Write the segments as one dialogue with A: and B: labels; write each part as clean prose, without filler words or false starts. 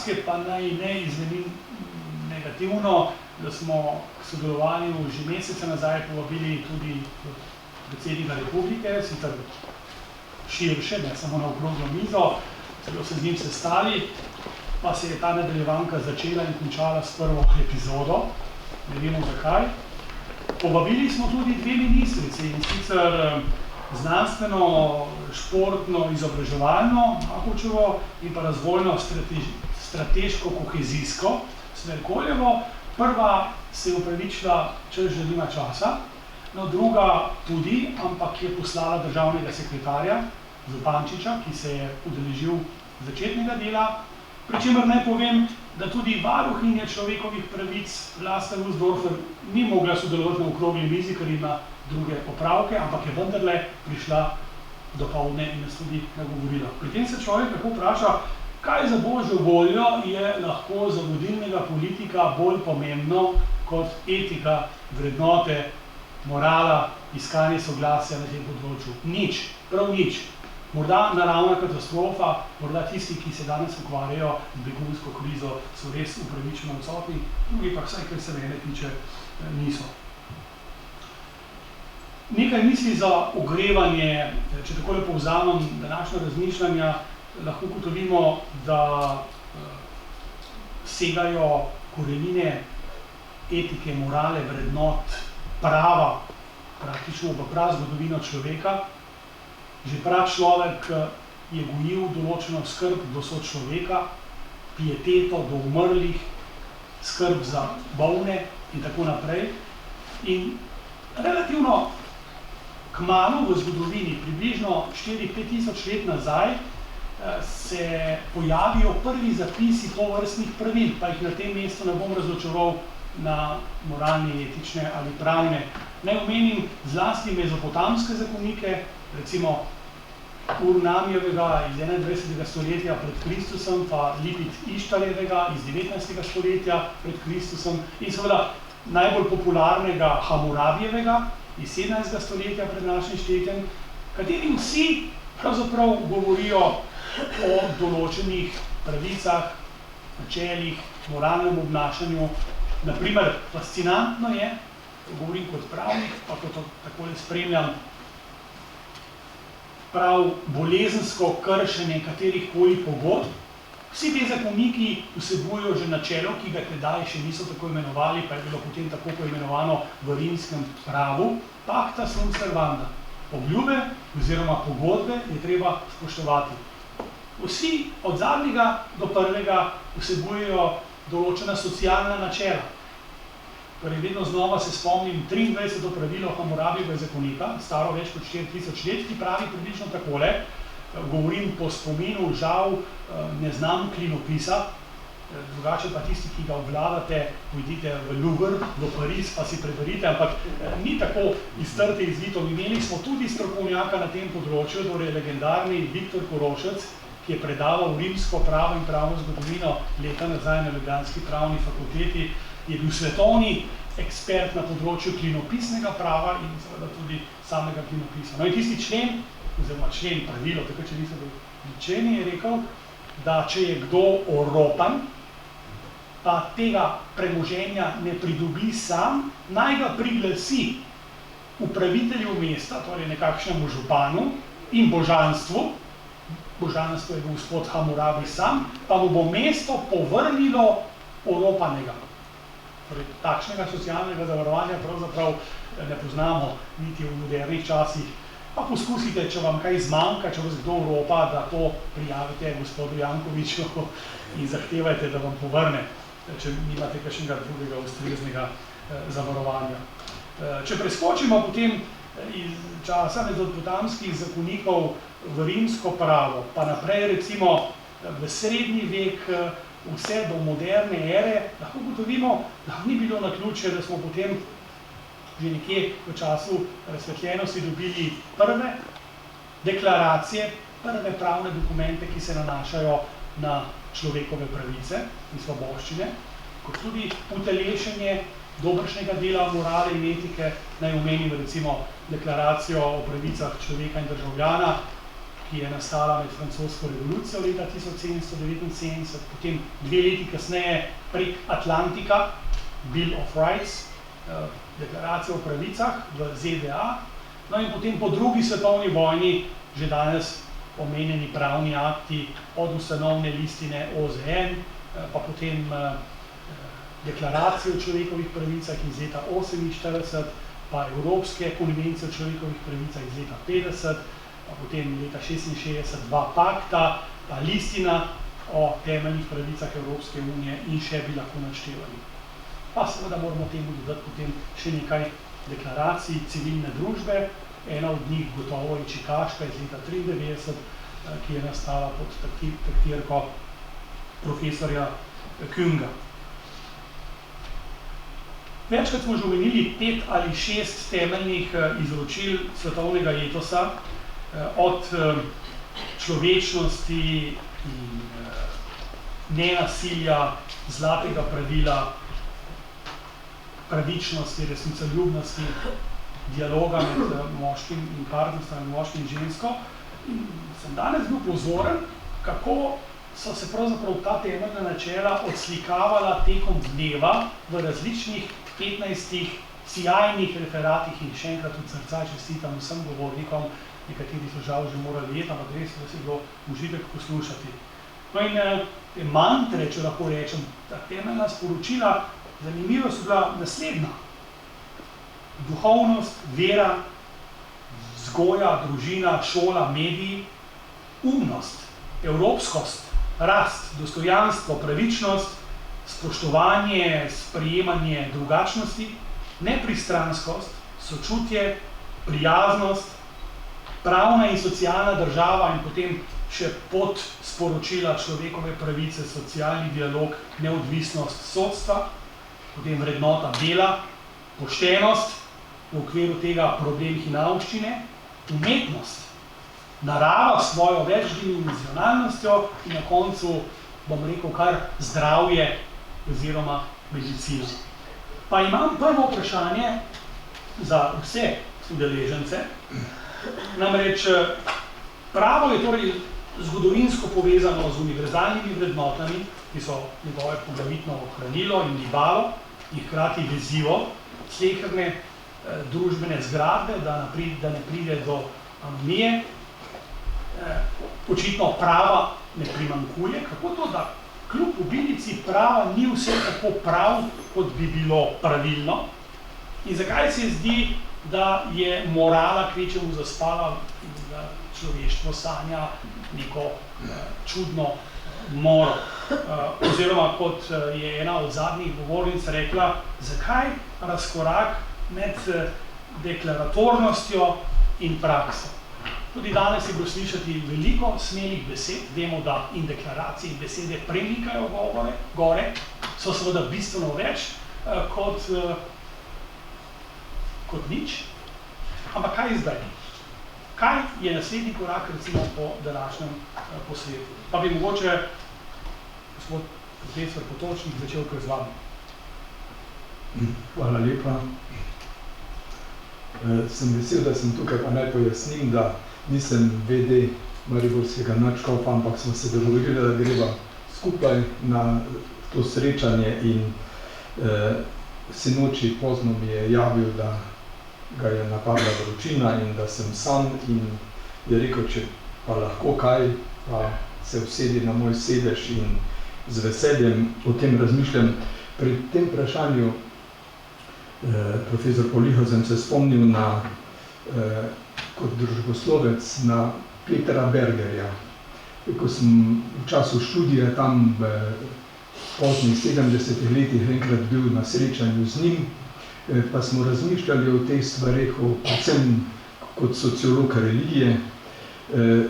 A: maske, pa naj ne izveni negativno, da smo k sodelovanju že mesece nazaj povabili tudi predsednika republike, sicer širše, ne samo na okroglo mizo, celo se z njim sestali, pa se je ta nadaljevanka začela in končala s prvo epizodo, ne vemo zakaj. Povabili smo tudi dve ministrici, in sicer znanstveno, športno, izobraževalno, Makovčevo, in pa razvojno strateško kohezijsko, Smerkoljevo. Prva se je upravičila, češ da nima časa, no druga tudi, ampak je poslala državnega sekretarja Zupančiča, ki se je udeležil začetnega dela. Pri čemer naj povem, da tudi varuhinja človekovih pravic Vlasta Nussdorfer ni mogla sodelovati na okrogli mizi, ker ima druge opravke, ampak je vendarle prišla dopoldne in nas tudi nagovorila. Pri tem se človek lahko vpraša, kaj za božjo voljo je lahko za vodilnega politika bolj pomembno kot etika, vrednote, morala, iskanje soglasja na tem področju. Nič, prav nič. Morda naravna katastrofa, morda tisti, ki se danes ukvarjajo z begunsko krizo, so res upravičeno odsotni, drugi pa vsaj, kar se mene tiče, niso. Nekaj misli za ogrevanje, če takole povzamem današnja razmišljanja, lahko ugotovimo, da segajo korenine etike, morale, vrednot, prava, praktično v prazgodovino človeka. Že pračlovek je gojil določeno skrb do sočloveka, pieteto do umrlih, skrb za bolne in tako naprej. In relativno kmalu v zgodovini, približno 4-5 tisoč let nazaj, se pojavijo prvi zapisi tovrstnih pravil, pa jih na tem mestu ne bom razločeval na moralne, etične ali pravne. Naj omenim zlasti mezopotamske zakonike, recimo Urnamijevega iz 21. stoletja pred Kristusem, pa Lipit Ištarjevega iz 19. stoletja pred Kristusem in seveda najbolj popularnega Hamurabijevega iz 17. stoletja pred našim štetjem, kateri vsi pravzaprav govorijo o določenih pravicah, načelih, moralnem obnašanju. Naprimer, fascinantno je, govorim kot pravnik, pa kot takole spremljam, prav bolezensko kršenje katerihkoli pogodb. Vsi te zakoniki vsebujejo že načelo, ki ga tedaj še niso tako imenovali, pa je bilo potem tako poimenovano v rimskem pravu, pacta sunt servanda. Obljube oziroma pogodbe je treba spoštovati. Vsi od zadnjega do prvega vsebujejo določena socialna načela. Torej, vedno znova se spomnim 23. pravilo Hamurabijevega zakonika, staro več kot 4000 let, ki pravi približno takole, govorim po spominu, žal ne znam klinopisa, drugače pa tisti, ki ga obvladate, pojdite v Louvre, v Pariz, pa si preberite, ampak ni tako iztrte izvito. Imeli smo tudi strokovnjaka na tem področju, torej legendarni Viktor Korošec, ki je predaval rimsko pravo in pravno zgodovino leta nazaj na ljubljanski pravni fakulteti, je bil svetovni ekspert na področju klinopisnega prava in seveda tudi samega klinopisa. No in tisti člen, oziroma člen pravilo, tako če niso bili členi, je rekel, da če je kdo oropan, pa tega premoženja ne pridobi sam, naj ga priglasi upravitelju mesta, torej nekakšnemu županu in božanstvu, božanstvo je bil gospod Hamurabi sam, pa mu bo mesto povrnilo oropanega. Torej, takšnega socialnega zavarovanja pravzaprav ne poznamo niti v modernih časih. Pa poskusite, če vam kaj zmanjka, če vas kdo oropa, da to prijavite gospodu Jankoviču in zahtevajte, da vam povrne, če nimate kakšnega drugega ustreznega zavarovanja. Če preskočimo potem iz časa mezopotamskih zakonikov v rimsko pravo, pa naprej recimo v srednji vek, vse do moderne ere, lahko ugotovimo, da ni bilo naključje, da smo potem že nekje v času razsvetljenosti dobili prve deklaracije, prve pravne dokumente, ki se nanašajo na človekove pravice in svoboščine, kot tudi utelešenje dobršnega dela morale in etike. Naj omenim recimo deklaracijo o pravicah človeka in državljana, ki je nastala med francosko revolucijo leta 1779, potem 2 leti kasneje prek Atlantika, Bill of Rights, deklaracija o pravicah v ZDA, no in potem po drugi svetovni vojni že danes omenjeni pravni akti od ustanovne listine OZN, pa potem deklaracije o človekovih pravicah iz leta 1948, pa Evropske konvencije o človekovih pravicah iz leta 1950, pa potem leta 1966 2 pakta, pa listina o temeljnih pravicah Evropske unije in še bi lahko naštevali. Pa seveda moramo temu dodati potem še nekaj deklaracij civilne družbe, ena od njih gotovo je Čikaška iz leta 1993, ki je nastala pod taktirko profesorja Künga. Večkrat smo že omenili 5 ali 6 temeljnih izročil svetovnega etosa, od človečnosti in nenasilja, zlatega pravila, pravičnosti, resnicoljubnosti, dialoga med moškim in partnerstvom, moškim in žensko. In sem danes bil pozoren, kako so se pravzaprav ta temeljna načela odslikava tekom dneva v različnih 15 sijajnih referatih in še enkrat od srca čestitam vsem govornikom, nekateri so žal že morali jeti, ampak res da se je bilo užitek poslušati. No in te mantre, če lahko rečem, ta temeljna sporočila, zanimivo so bila naslednja. Duhovnost, vera, vzgoja, družina, šola, mediji, umnost, evropskost, rast, dostojanstvo, pravičnost, spoštovanje, sprejemanje drugačnosti, nepristranskost, sočutje, prijaznost, pravna in socialna država in potem še pod sporočila človekove pravice, socialni dialog, neodvisnost sodstva, potem vrednota dela, poštenost, v okviru tega problem hinavščine, umetnost, narava s svojo večdimenzionalnostjo in na koncu, bom rekel, kar zdravje oziroma medicina. Pa imam prvo vprašanje za vse udeležence. Namreč pravo je torej zgodovinsko povezano z univerzalnimi vrednotami, ki so njegove poglavitno ohranilo in gibalo in hkrati vezivo sleherne družbene zgradbe, da ne pride do anomije. Očitno prava ne primanjkuje. Kako to, da kljub obilici prava ni vse tako prav, kot bi bilo pravilno? In zakaj se zdi, da je morala kvečemu zaspala in da človeštvo sanja neko čudno moro? Oziroma, kot je ena od zadnjih govornic rekla, zakaj razkorak med deklaratornostjo in prakso? Tudi danes je bilo slišati veliko smelih besed, vemo, da in deklaracije in besede premikajo gore, so seveda bistveno več kot nič. Ampak kaj zdaj? Kaj je naslednji korak recimo po današnjem posvetu? Pa bi mogoče gospod profesor Potočnik začel kar z vami.
B: Hvala lepa. Sem vesel, da sem tukaj, pa naj pojasnim, da nisem VD Mariborskega nadškofa, ampak smo se dogovorili, da greva skupaj na to srečanje in sinoči pozno mi je javil, da ga je napadla vročina in da sem sam in je rekel, če pa lahko kaj, pa se usedi na moj sedež in z veseljem o tem razmišljam. Pri tem vprašanju profesor Poliho sem se spomnil na, kot družboslovec na Petera Bergerja. Ko sem v času študija tam v poznih 70 letih enkrat bil na srečanju z njim, pa smo razmišljali o teh stvareh, predvsem kot sociolog religije,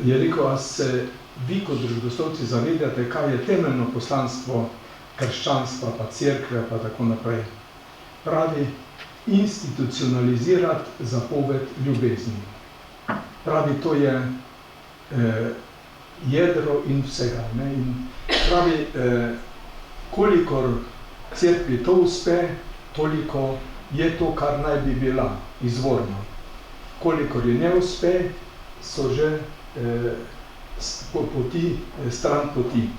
B: je rekel, a se vi kot družboslovci zavedate, kaj je temeljno poslanstvo krščanstva, pa cerkve, pa tako naprej. Pravi, institucionalizirati zapoved ljubezni. Pravi, to je jedro in vsega. Ne? In pravi, kolikor cerkvi to uspe, toliko je to, kar naj bi bila izvorno. Kolikor je ne uspe, so že stran poti.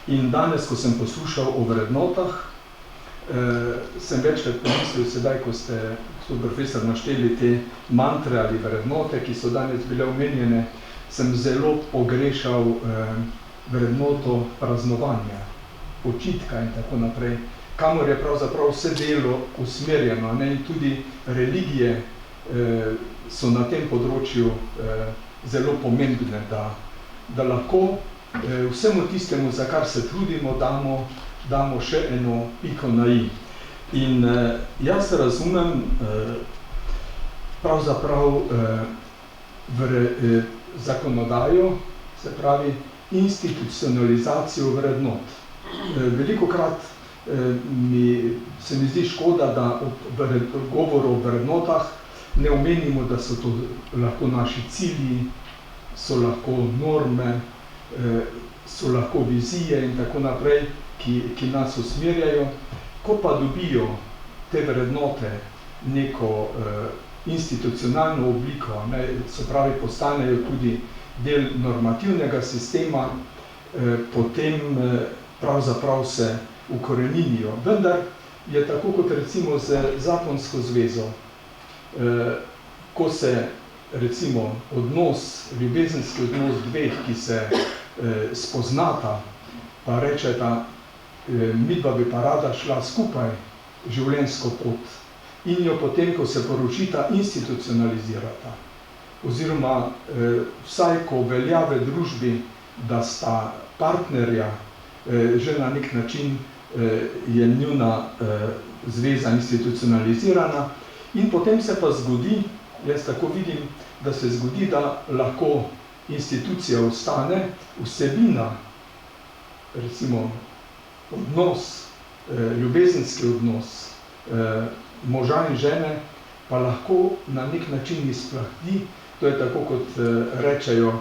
B: In danes, ko sem poslušal o vrednotah, sem večkrat pomislil sedaj, ko ste, gospod profesor, našteli te mantre ali vrednote, ki so danes bile omenjene, sem zelo pogrešal vrednoto praznovanja, počitka in tako naprej, kamor je pravzaprav vse delo usmerjeno, ne? In tudi religije so na tem področju zelo pomembne, da lahko vsemu tistemu, za kar se trudimo, damo še eno piko na i. In jaz razumem pravzaprav zakonodajo, se pravi institucionalizacijo vrednot. Velikokrat se mi zdi škoda, da ob govoru o vrednotah ne omenimo, da so to lahko naši cilji, so lahko norme, so lahko vizije in tako naprej, ki nas usmerjajo. Ko pa dobijo te vrednote neko institucionalno obliko, ne, se pravi, postanejo tudi del normativnega sistema, potem pravzaprav se ukoreninijo. Vendar je tako kot recimo z zakonsko zvezo, ko se recimo ljubezenski odnos dveh, ki se spoznata, pa rečeta, midva bi pa rada šla skupaj življenjsko pot in jo potem, ko se poročita, institucionalizirata. Oziroma, vsaj ko velja v družbi, da sta partnerja, že na nek način je njuna zveza institucionalizirana in potem se pa zgodi, jaz tako vidim, da se zgodi, da lahko institucija ostane, vsebina, recimo odnos, ljubezenski odnos moža in žene, pa lahko na nek način izplahti. To je tako, kot rečejo,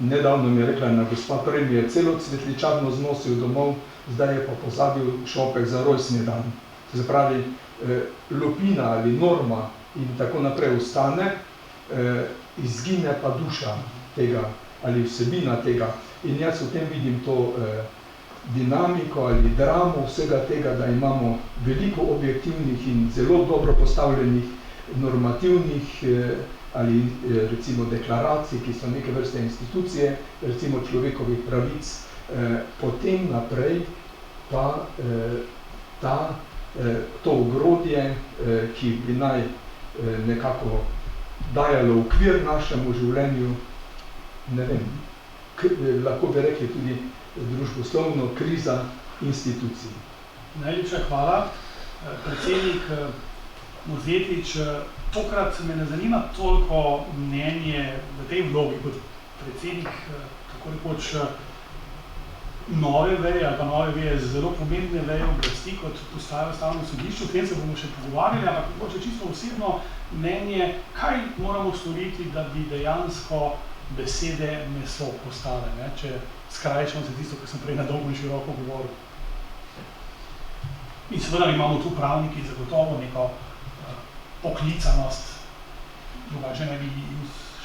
B: nedavno mi je rekla ena gospa, prej mi je celo cvetličarno znosil domov, zdaj je pa pozabil šopek za rojstni dan. Se pravi, lupina ali norma in tako naprej ostane, izgine pa duša tega ali vsebina tega. In jaz v tem vidim to dinamiko ali dramo vsega tega, da imamo veliko objektivnih in zelo dobro postavljenih normativnih ali recimo deklaracij, ki so neke vrste institucije, recimo človekovih pravic, potem naprej pa to ogrodje, ki bi naj nekako dajalo okvir našemu življenju, ne vem, lahko bi rekli tudi družboslovno kriza institucij.
A: Najlepša hvala. Predsednik Mozetič, tokrat me ne zanima toliko mnenje v tej vlogi kot predsednik, tako rekoč, nove veje ali pa nove veje, zelo pomembne veje oblasti, kot postajajo Ustavno sodišče. O tem se bomo še pogovarjali, ampak mogoče čisto osebno mnenje, kaj moramo storiti, da bi dejansko besede meso postale, ne? Če skrajšam se tisto, kar sem prej na dolgo in široko govoril. In seveda imamo tu pravniki zagotovo neko poklicanost, drugače ne bi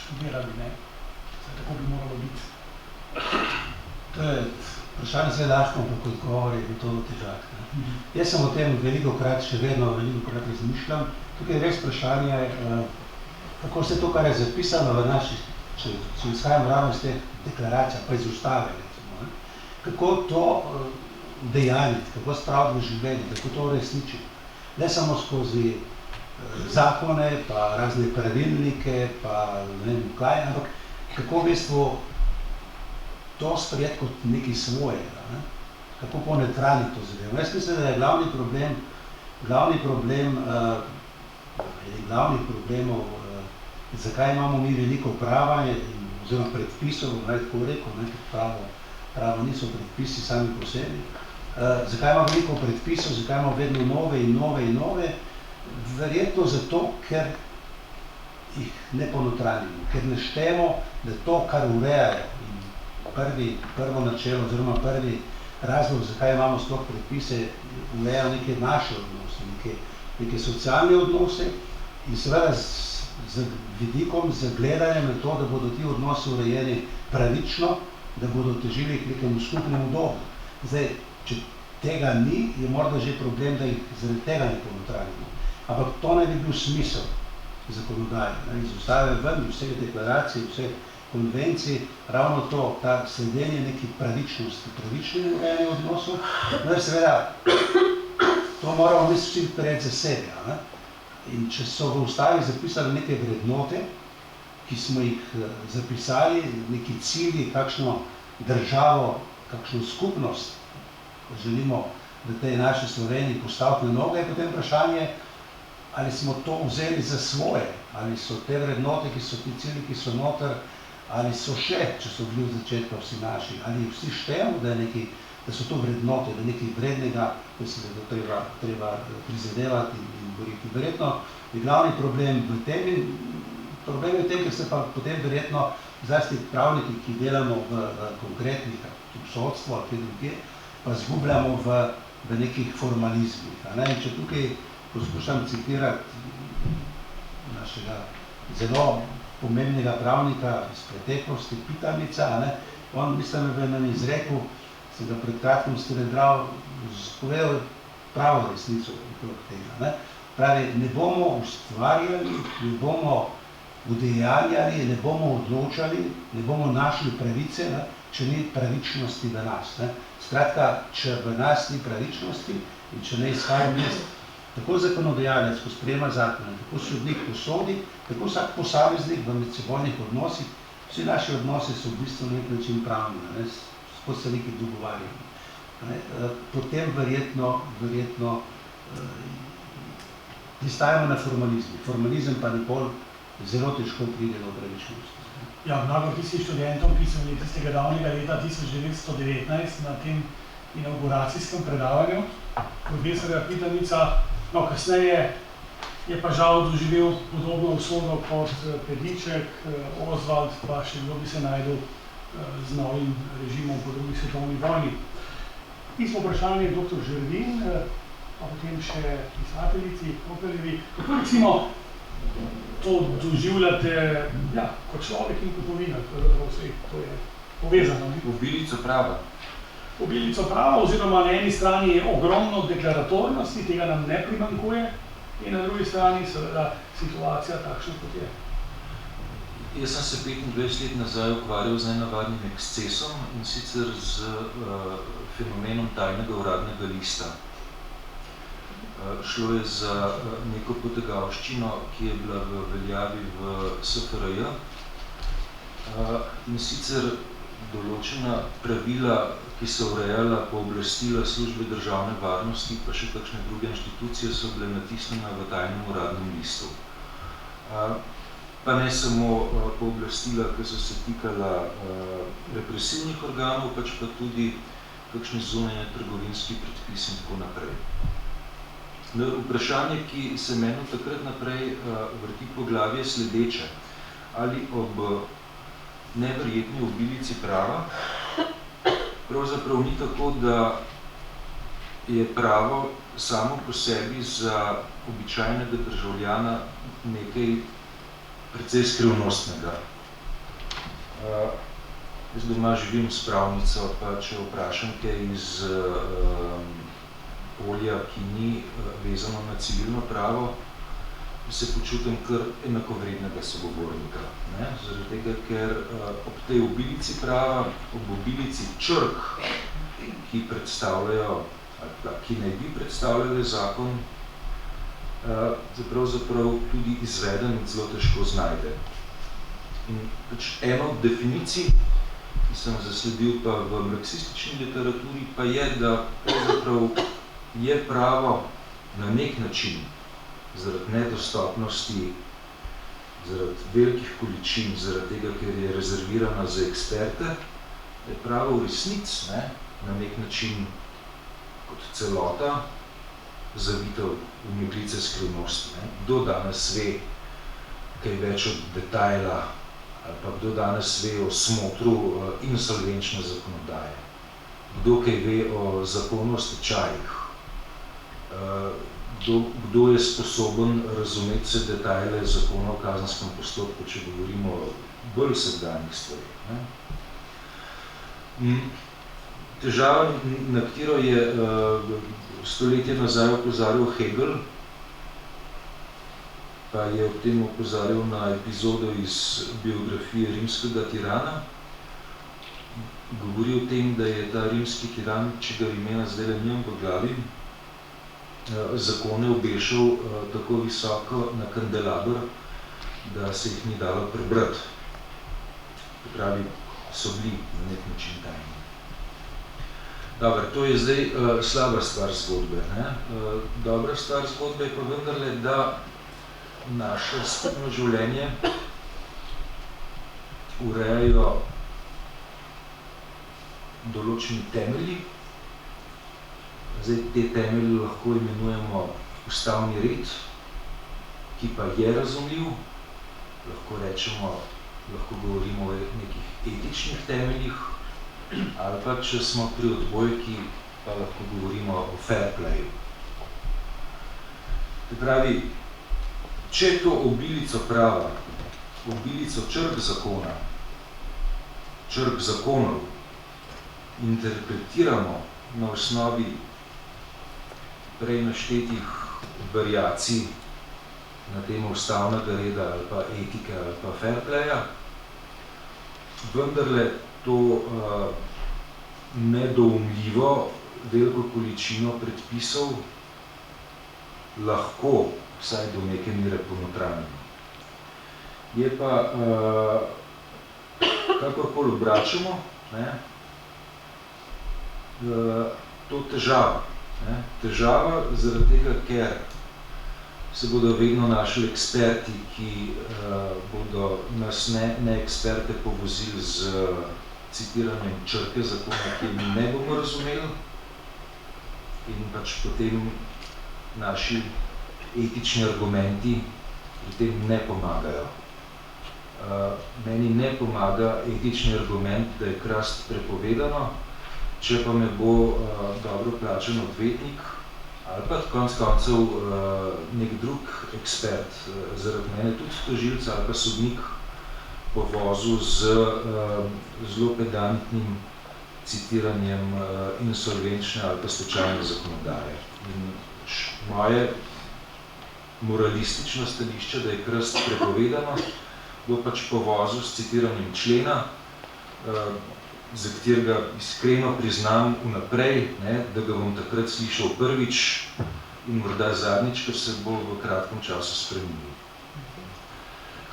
A: študirali, ne? Tako bi moralo biti.
C: To je vprašanje zelo lahko, ampak odgovor je gotovo težak. Jaz sem o tem velikokrat, še vedno velikokrat razmišljam. Tukaj je res vprašanje, kako se to, kar je zapisano v naših, če izhajamo ravno iz te deklaracije, pa iz Ustave, recimo, kako to dejaniti, kako spraviti v življenje, kako to uresničiti. Ne samo skozi zakone, pa razne pravilnike, pa ne vem kaj, ampak kako v bistvu to sprejeti kot nekaj svojega, ne? Kako poneutraliti to zadevo. Jaz mislim, da je glavni problemov, zakaj imamo mi veliko prava oziroma predpisov, naj tako rekel, ne, pravo niso predpisi sami po sebi. Zakaj imamo veliko predpisov, zakaj imamo vedno nove in nove in nove? Verjetno zato, ker jih ne ponotranimo, ker ne štemo, da to, kar urejajo, in prvo načelo oziroma prvi razlog, zakaj imamo sploh predpise, urejajo neke naše odnose, neke socialne odnose in seveda z vidikom, z gledanjem na to, da bodo ti odnosi urejeni pravično, da bodo težili k nekemu skupnemu dobru. Zdaj, če tega ni, je morda že problem, da jih zaradi tega ne ponotranimo. Ampak to naj bi bil smisel zakonodaje. Iz ustave ven, vseh deklaracij, vseh konvencij, ravno to, ta sledenje neki pravičnosti, pravičnih urejenih odnosov. No, seveda, to moramo mi vsi prijeti za sebe. Ne? In če so v ustavi zapisali neke vrednote, ki smo jih zapisali, neki cilji, kakšno državo, kakšno skupnost želimo, da tej naši Sloveniji postaviti na noge, je potem vprašanje, ali smo to vzeli za svoje, ali so te vrednote, ki so ti cilji, ki so noter, ali so še, če so bili od začetka vsi naši, ali vsi štejemo, da so to vrednote, da nekaj vrednega, da se treba prizadevati in boriti. Verjetno je glavni problem v tem, problem je v tem, ker se pa potem verjetno zlasti pravniki, ki delamo v konkretnih, v sodstvu ali druge, pa zgubljamo v nekih formalizmih. In če tukaj poskušam citirati našega zelo pomembnega pravnika iz preteklosti, Pitamica, on mislim, da je nam izrekel, sem ga pred kratkim Stredral, povedal pravo resnico okrog tega. Pravi, ne bomo ustvarjali, ne bomo udejanjali, ne bomo odločali, ne bomo našli pravice, če ni pravičnosti v nas. Skratka, če v nas ni pravičnosti in če ne izhajam jaz, tako zakonodajalec, ko sprejema zakone, tako sodnik, ko sodi, tako vsak posameznik v medsebojnih odnosih, vsi naši odnosi so v bistvu na nek način pravni, skozi se nekaj dogovarjamo. Potem verjetno pristajamo na formalizmi. Formalizem pa nikoli zelo težko pride do pravičnosti.
A: Ja, mnogo tisti študentom, ki so bili tistega davnega leta 1919 na tem inauguracijskem predavanju profesorja Pitamica, no, kasneje je pa žal doživel podobno usodo kot Pediček, Oswald, pa še kdo bi se najdel z novim režimom po drugi svetovni vojni. Pismo vprašanje je dr. Žerdin, pa potem še pisateljici Koperjevi. Kako recimo to doživljate kot človek in kot novinar, to je povezano?
D: Obilico prava.
A: Obilico prava, oziroma na eni strani je ogromno deklaratornosti, tega nam ne primanjkuje, in na drugi strani seveda situacija takšna, kot je.
D: Jaz sem se 25 let nazaj ukvarjal z nenavadnim ekscesom, in sicer z fenomenom tajnega uradnega lista. Šlo je za neko potegavščino, ki je bila v veljavi v SFRJ, in sicer določena pravila, ki so urejala pooblastila službe državne varnosti, pa še kakšne druge inštitucije, so bile natisnjene v tajnem uradnem listu. Pa ne samo pooblastila, ki so se tikala represivnih organov, pač pa tudi kakšne zunanje trgovinski predpisi in tako naprej. Vprašanje, ki se meni takrat naprej vrti po glavi, je sledeče. Ali ob neverjetni obilici prava pravzaprav ni tako, da je pravo samo po sebi za običajnega državljana nekaj precej skrivnostnega. Jaz doma živim s pravnico, pa če vprašam kaj iz polja, ki ni vezano na civilno pravo, se počutim kar enakovrednega sogovornika. Zaradi tega, ker ob tej obilici prava, ob obilici črk, ki predstavljajo, ali ki naj bi predstavljali zakon, pravzaprav tudi izvedenec zelo težko znajde. In pač eno od definicij, ki sem zasledil pa v marksistični literaturi, pa je, da pravzaprav je pravo na nek način, zaradi nedostopnosti, zaradi velikih količin, zaradi tega, ker je rezervirana za eksperte, da je pravo v resnic na nek način kot celota zavitev v meglice skrivnosti. Kdo danes ve kaj več od detajla, ali pa kdo danes ve o smotru insolvenčne zakonodaje, kdo kaj ve o zakonu o stečajih, kdo je sposoben razumeti vse detajle zakona o kazenskem postopku, če govorimo o bolj vsakdanjih stvareh. Težava, na katero je stoletje nazaj opozarjal Hegel, pa je ob tem opozarjal na epizodo iz biografije rimskega tirana. Govori o tem, da je ta rimski tiran, če ga imena zdaj le njem v glavi, zakone obešal tako visoko na kandelaber, da se jih ni dalo prebrati. Pravi, so bili na nek način tajni. Dobar, to je zdaj slaba stvar zgodbe. Dobra stvar zgodbe je pa vendarle, da naše skupno življenje urejajo določeni temelji. Zdaj, te temelji lahko imenujemo ustavni red, ki pa je razumljiv. Lahko rečemo, lahko govorimo o nekih etičnih temeljih, ali pa, če smo pri odbojki, pa lahko govorimo o fair playu. To pravi, če to obilico prava, obilico črk zakona, črk zakonov interpretiramo na osnovi prej naštetih variacij na temo ustavnega reda ali pa etike ali pa fair playa, vendarle to nedoumljivo veliko količino predpisov lahko vsaj do neke mere ponotranjeno. Je pa, kakorkoli obračamo, to težava. Težava zaradi tega, ker se bodo vedno našli eksperti, ki bodo nas ne eksperte povozili z citiranjem črke zakona, ki mi ne bomo razumeli, in pač potem naši etični argumenti pri tem ne pomagajo. Meni ne pomaga etični argument, da je krast prepovedano, če pa me bo dobro plačen odvetnik ali pa konec koncev nek drug ekspert, zaradi mene tudi tožilec ali pa sodnik, povozil z zelo pedantnim citiranjem insolvenčne ali pa stečajne zakonodaje. In moje moralistično stališče, da je krast prepovedano, bo pač povozil s citiranjem člena, za katerega iskreno priznam vnaprej, da ga bom takrat slišal prvič in morda zadnjič, ker se bo v kratkem času spremenil.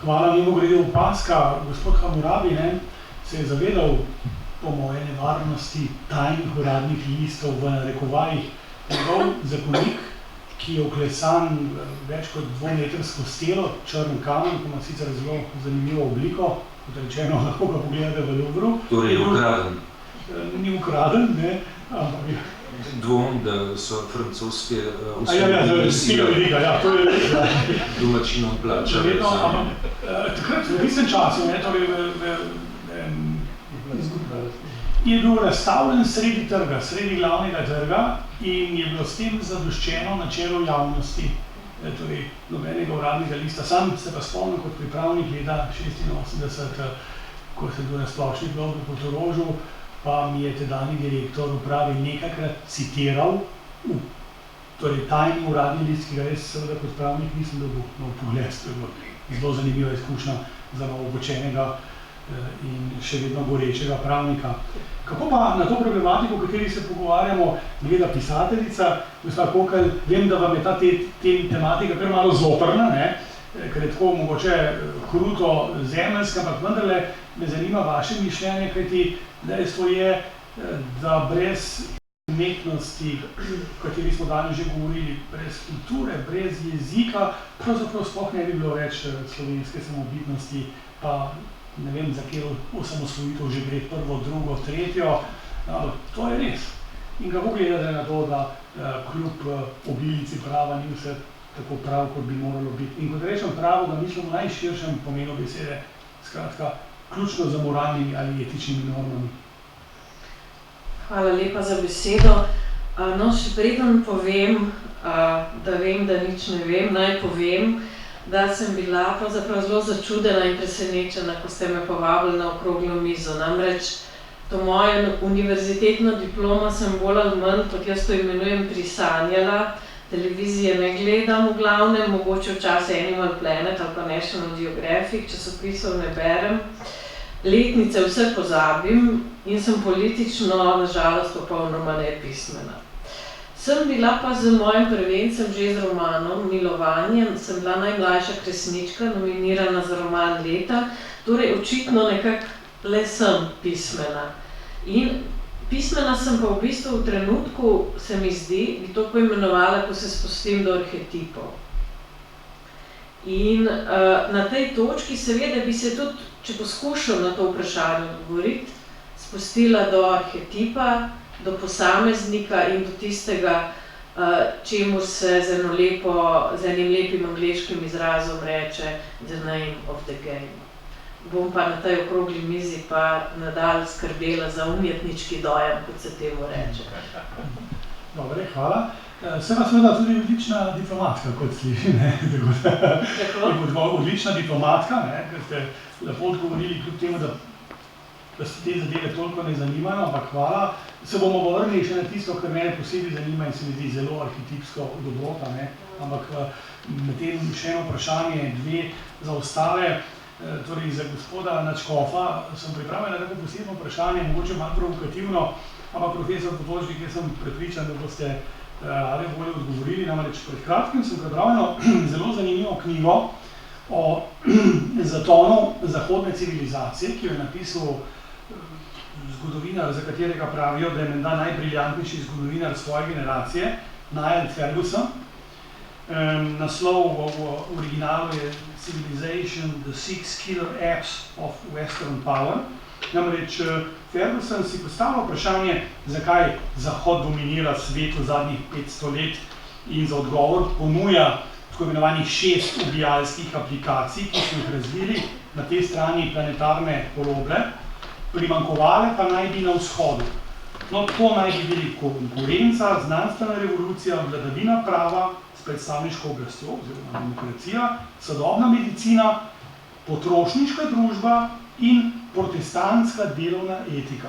A: Hvala, mimogrede opaska. Gospod Hammurabi se je zavedal po moje nevarnosti tajnih uradnih listov v narekovajih. Njegov zakonik, ki je oklesan več kot 2-metrsko stelo, črn kamen, ki ima sicer zelo zanimivo obliko, kot rečeno, lahko ga pogledate v Louvru.
D: Torej je ukraden.
A: Ni ukraden, ampak je...
D: Dvom, da so francoske domačinom plačali.
A: Takrat v istem času, je bil razstavljen sredi trga, sredi glavnega trga in je bilo s tem zadoščeno načelo javnosti, torej nobenega uradnega lista. Sam se pa spomnim kot pripravnik leta 86, ko sem bil na splošni blogu po Torožu, pa mi je tedanji direktor uprave nekajkrat citiral torej tajni uradni list, ki ga res seveda kot pravnik nisem dobil na pogled. To je bilo zelo zanimiva izkušnja za novopečenega in še vedno gorečega pravnika. Kako pa na to problematiko, o kateri se pogovarjamo, gleda pisateljica, gospa Kokelj, vem, da vam je ta tematika kar malo zoprna, ker je tako mogoče kruto zemeljska, ampak vendarle me zanima vaše mišljenje, kajti dejstvo je, da brez umetnosti, o kateri smo danes že govorili, brez kulture, brez jezika, pravzaprav sploh ne bi bilo več slovenske samobitnosti, pa ne vem, za katero osamosvojitev že gre, prvo, drugo, tretjo, to je res. In kako gledate na to, da kljub obilici prava ni vse tako prav, kot bi moralo biti. In kot rečem pravo, da mislim v najširšem pomenu besede, skratka, ključno za moralnimi ali etičnimi normami.
E: Hvala lepa za besedo. No, še preden povem, da vem, da nič ne vem, naj povem, da sem bila pravzaprav zelo začudena in presenečena, ko ste me povabili na okroglo mizo. Namreč to mojo univerzitetno diplomo sem bolj ali manj, kot jaz to imenujem, prisanjala. Televizije ne gledam v glavnem, mogoče včasih Animal Planet ali pa National Geographic, časopisov ne berem. Letnice vse pozabim in sem politično, na žalost, popolnoma nepismena. Sem bila pa z mojim prvencem že z romanom Milovanjem, sem bila najmlajša kresnička, nominirana za roman leta, torej očitno nekako le sem pismena. In pismena sem pa v bistvu v trenutku, se mi zdi, bi to poimenovala, ko se spustim do arhetipov. In na tej točki seveda bi se tudi, če poskušam na to vprašanje odgovoriti, spustila do arhetipa, do posameznika in do tistega, čemu se z enim lepim angleškim izrazom reče the name of the game. Bom pa na tej okrogli mizi pa nadalje skrbela za umetniški dojem, kot se temu reče.
A: Dobre, hvala. Sem seveda tudi odlična diplomatka, kot sliši, ne? Odlična diplomatka, ne? Ker ste lepo odgovorili kljub temu, da se te zadeve toliko ne zanimajo, ampak hvala. Se bomo vrnili še na tisto, kar mene posebej zanima in se mi zdi zelo arhetipsko dobrota, ne? Ampak medtem še eno vprašanje, dve za ostale. Torej, za gospoda Nadškofa sem pripravila tako posebno vprašanje, mogoče malo provokativno, ampak profesor Potočnik, jaz sem prepričan, da boste ali bolje odgovorili. Namreč pred kratkim sem prebral eno zelo zanimivo knjigo o zatonu zahodne civilizacije, ki jo je napisal zgodovinar, za katerega pravijo, da je menda najbriljantnejši zgodovinar svoje generacije, Niall Ferguson. Naslov v originalu je Civilization, the Six Killer Apps of Western Power. Namreč Ferguson si postavlja vprašanje, zakaj Zahod dominira svet v zadnjih 500 let in za odgovor ponuja tako imenovanih 6 ubijalskih aplikacij, ki so jih razvili na tej strani planetarne poloble, primanjkovale pa naj bi na vzhodu. No, to naj bi bili konkurenca, znanstvena revolucija, vladavina prava s predstavniško oblastjo oziroma demokracija, sodobna medicina, potrošniška družba in protestantska delovna etika.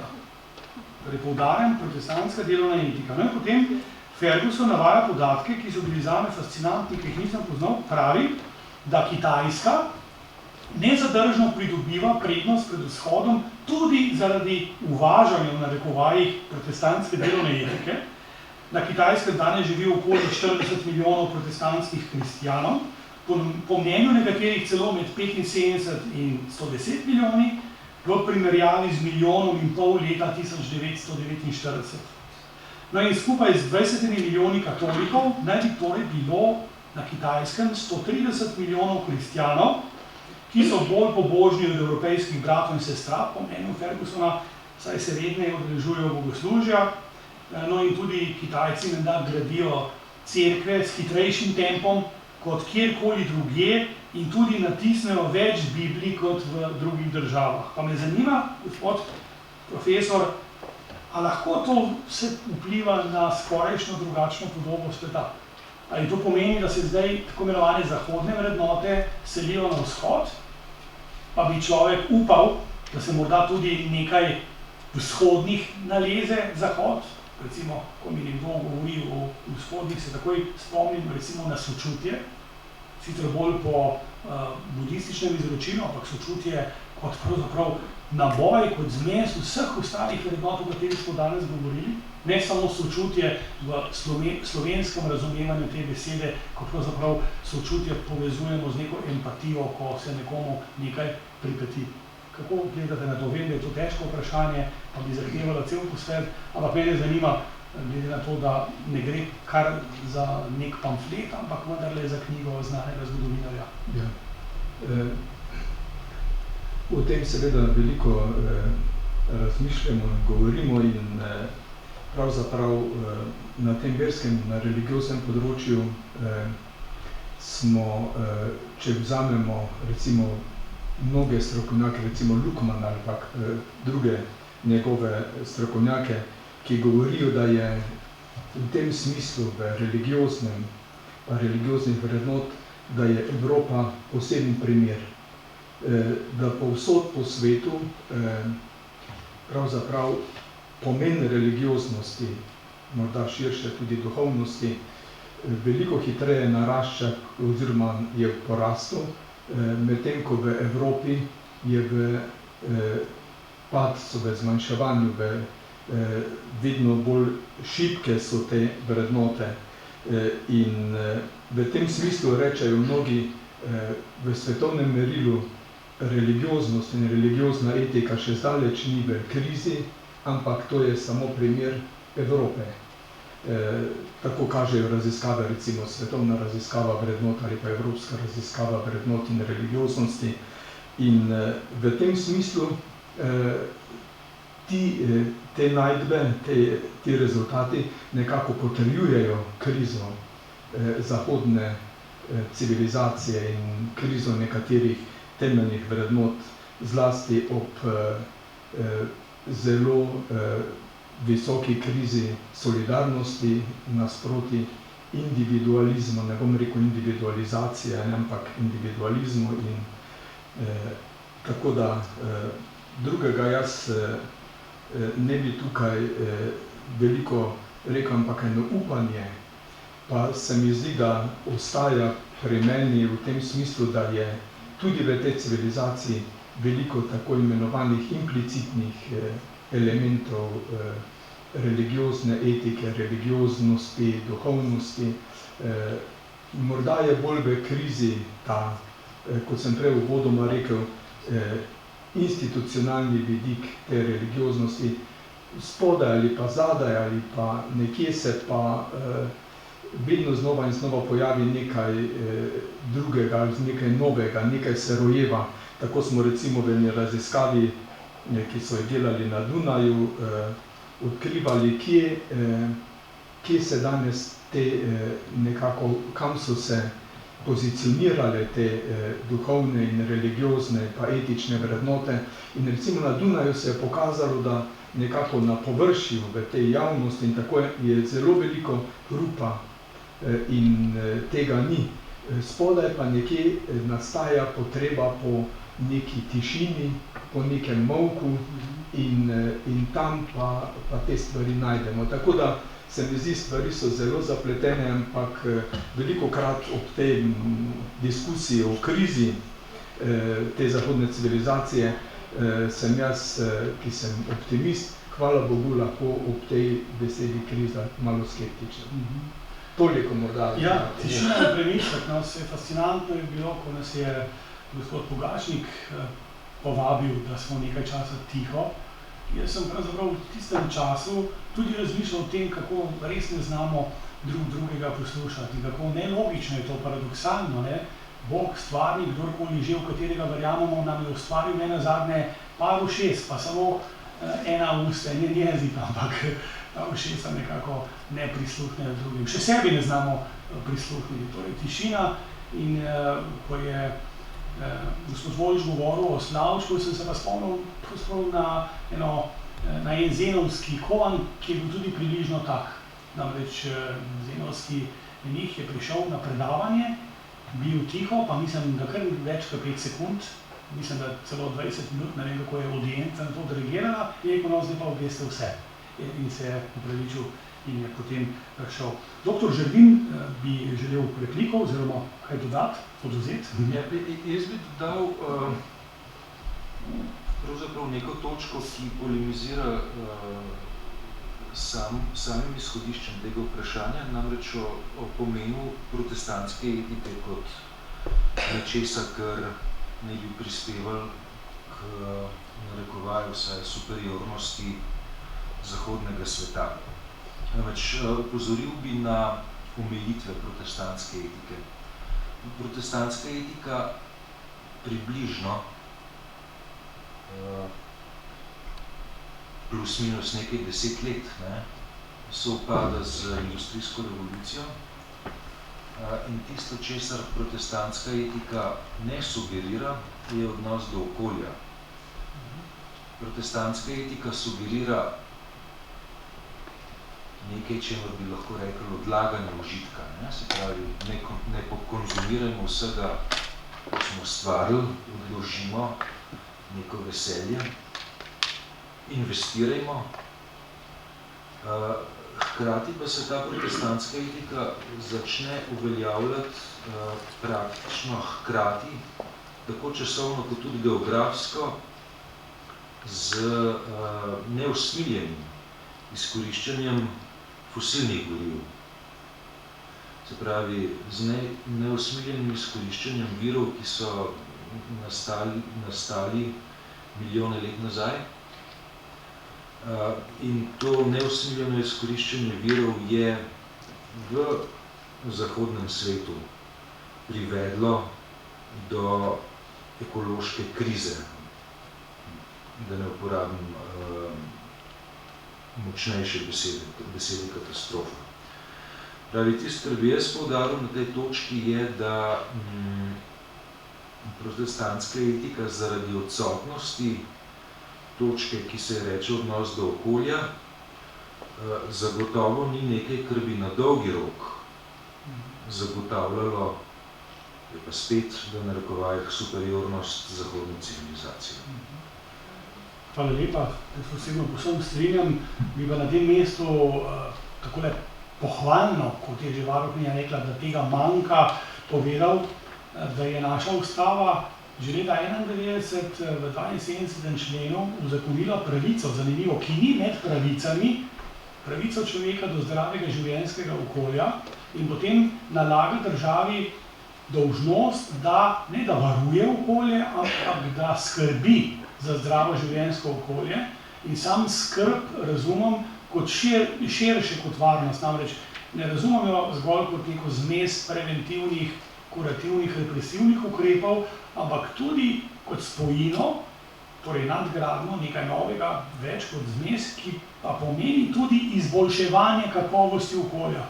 A: Torej, poudarjam, protestantska delovna etika. No in potem Ferguson navaja podatke, ki so bili zame fascinantni, ki jih nisem poznal, pravi, da Kitajska nezadržno pridobiva prednost pred vzhodom tudi zaradi uvažanja v narekovajih protestantske delovne etike. Na Kitajskem danes živi okoli 40 milijonov protestantskih kristjanov, po mnenju nekaterih celo med 75 in 110 milijoni, v primerjavi z 1,5 milijona leta 1949. No in skupaj z 20 milijoni katolikov naj bi torej bilo na Kitajskem 130 milijonov kristjanov, ki so bolj pobožni od evropejskih bratov in sestra, po mnenju Fergusona, saj se redneje udeležujejo bogoslužja. No in tudi Kitajci menda gradijo cerkve s hitrejšim tempom kot kjerkoli drugje in tudi natisnejo več Biblij kot v drugih državah. Pa me zanima, gospod profesor, a lahko to vse vpliva na skorajšnjo drugačno podobo sveta? Ali to pomeni, da se zdaj tako imenovane zahodne vrednote selijo na vzhod, pa bi človek upal, da se morda tudi nekaj vzhodnih naleze zahod? Recimo, ko mi nekdo govori o vzhodnih, se takoj spomnim recimo na sočutje, sicer bolj po budističnem izročilu, ampak sočutje kot pravzaprav naboj, kot zmes vseh ostalih vrednot, o katerih smo danes govorili, ne samo sočutje v slovenskem razumevanju te besede, ko pravzaprav sočutje povezujemo z neko empatijo, ko se nekomu nekaj pripeti. Kako gledate na to? Vem, da je to težko vprašanje, pa bi zahtevalo cel posvet, ampak mene zanima, glede na to, da ne gre kar za nek pamflet, ampak vendarle za knjigo znanega zgodovinarja.
B: Ja. O tem seveda veliko razmišljamo in govorimo in pravzaprav na tem verskem, na religioznem področju smo, če vzamemo recimo mnoge strokovnjake, recimo Lukman ali pa druge njegove strokovnjake, ki govorijo, da je v tem smislu v religioznih vrednot, da je Evropa poseben primer, da povsod po svetu pravzaprav pomen religioznosti, morda širše tudi duhovnosti, veliko hitreje narašča oziroma je v porastu, medtem ko v Evropi je v padcu, v zmanjševanju, vedno bolj šibke so te vrednote. In v tem smislu rečejo mnogi, v svetovnem merilu religioznost in religiozna etika še zdaleč ni v krizi, ampak to je samo primer Evrope. Tako kažejo raziskave, recimo svetovna raziskava vrednot ali pa evropska raziskava vrednot in religioznosti. In v tem smislu te najdbe, ti rezultati nekako potrjujejo krizo zahodne civilizacije in krizo nekaterih temeljnih vrednot, zlasti ob zelo visoki krizi solidarnosti nasproti individualizmu, ne bom rekel individualizacije, ampak individualizmu in tako da drugega jaz ne bi tukaj veliko rekel, ampak eno upanje, pa se mi zdi, da ostaja pri meni v tem smislu, da je tudi v tej civilizaciji veliko tako imenovanih implicitnih elementov religiozne etike, religioznosti, duhovnosti. Morda je bolj v krizi ta, kot sem prej uvodoma rekel, institucionalni vidik te religioznosti, spodaj ali pa zadaj ali pa nekje se pa vedno znova in znova pojavi nekaj drugega, nekaj novega, nekaj se rojeva. Tako smo recimo v eni raziskavi, ki so jo delali na Dunaju, odkrivali, kje se danes te nekako, kam so se pozicionirale te duhovne in religiozne pa etične vrednote. In recimo na Dunaju se je pokazalo, da nekako na površju v tej javnosti in tako je zelo veliko rupa in tega ni. Spodaj pa nekje nastaja potreba po neki tišini, po nekem molku in tam pa te stvari najdemo. Tako da se mi zdi, stvari so zelo zapletene, ampak velikokrat ob tej diskusiji o krizi te zahodne civilizacije sem jaz, ki sem optimist, hvala Bogu, lahko ob tej besedi kriza malo skeptičen. Toliko morda.
A: Ja, tišina in premišljak, vse fascinantno je bilo, ko nas je gospod Pogačnik povabil, da smo nekaj časa tiho. Jaz sem pravzaprav v tistem času tudi razmišljal o tem, kako res ne znamo drugega poslušati, kako nelogično je to, paradoksalno, ne? Bog, stvarnik, kdorkoli že, v katerega verjamemo, nam je ustvaril nenazadnje par ušes, pa samo ena usta, ne jezik, ampak ta ušesa nekako ne prisluhnejo drugim. Še sebi ne znamo prisluhniti. Torej, tišina in ko je gospod Volč govoril o Slavčku, sem se pa spomnil na en zenovski kovan, ki je bil tudi približno tak. Namreč zenovski menih je prišel na predavanje, bil tiho, pa mislim, da kar več kot 5 sekund, mislim, da celo 20 minut, ne vem, kako je audienca na to dirigirala, je rekel, no, zdaj pa obveste vse. In se je upravičil in je potem šel. Doktor Žerbin bi želel repliko oziroma kaj dodati, odvzeti?
D: Ja, jaz bi dodal pravzaprav neko točko, ki polemizira samim izhodiščem tega vprašanja, namreč o pomenu protestantske etike kot nečesa, kar naj bi prispeval k narekovaju vsaj superiornosti zahodnega sveta. Namreč opozoril bi na omejitve protestantske etike. Protestantska etika približno plus minus nekaj 10 let sovpada z industrijsko revolucijo in tisto, česar protestantska etika ne sugerira, je odnos do okolja. Protestantska etika sugerira nekaj, čemer bi lahko rekli odlaganje užitka. Ne? Se pravi, ne pokonzumiramo vsega, ko smo ustvarili, odložimo neko veselje, investirajmo. Hkrati pa se ta protestantska etika začne uveljavljati praktično hkrati, tako časovno kot tudi geografsko, z neusmiljenim izkoriščanjem fosilnih goriv. Se pravi, z neusmiljenim izkoriščanjem virov, ki so nastali milijone let nazaj. In to neusmiljeno izkoriščanje virov je v zahodnem svetu privedlo do ekološke krize, da ne uporabim močnejše besede katastrofa. Pravi, tisto, kar bi jaz poudaril na tej točki, je, da protestantska etika zaradi odsotnosti točke, ki se reče odnos do okolja, zagotovo ni nekaj, kar bi na dolgi rok zagotavljalo, je pa spet v narekovajih superiornost zahodne civilizacije.
A: Hvala lepa, jaz osebno povsem strinjam, bi pa na tem mestu takole pohvalno, kot je že varuhinja rekla, da tega manjka, povedal, da je naša ustava že leta 1991 v 72. členu uzakonila pravico, zanimivo, ki ni med pravicami, pravico človeka do zdravega življenjskega okolja in potem nalaga državi dolžnost, da ne da varuje okolje, ampak da skrbi za zdravo življenjsko okolje in sam skrb razumem kot širše kot varnost, namreč ne razumem jo zgolj kot neko zmes preventivnih, kurativnih, represivnih ukrepov, ampak tudi kot spojino, torej nadgradno, nekaj novega, več kot zmes, ki pa pomeni tudi izboljševanje kakovosti okolja.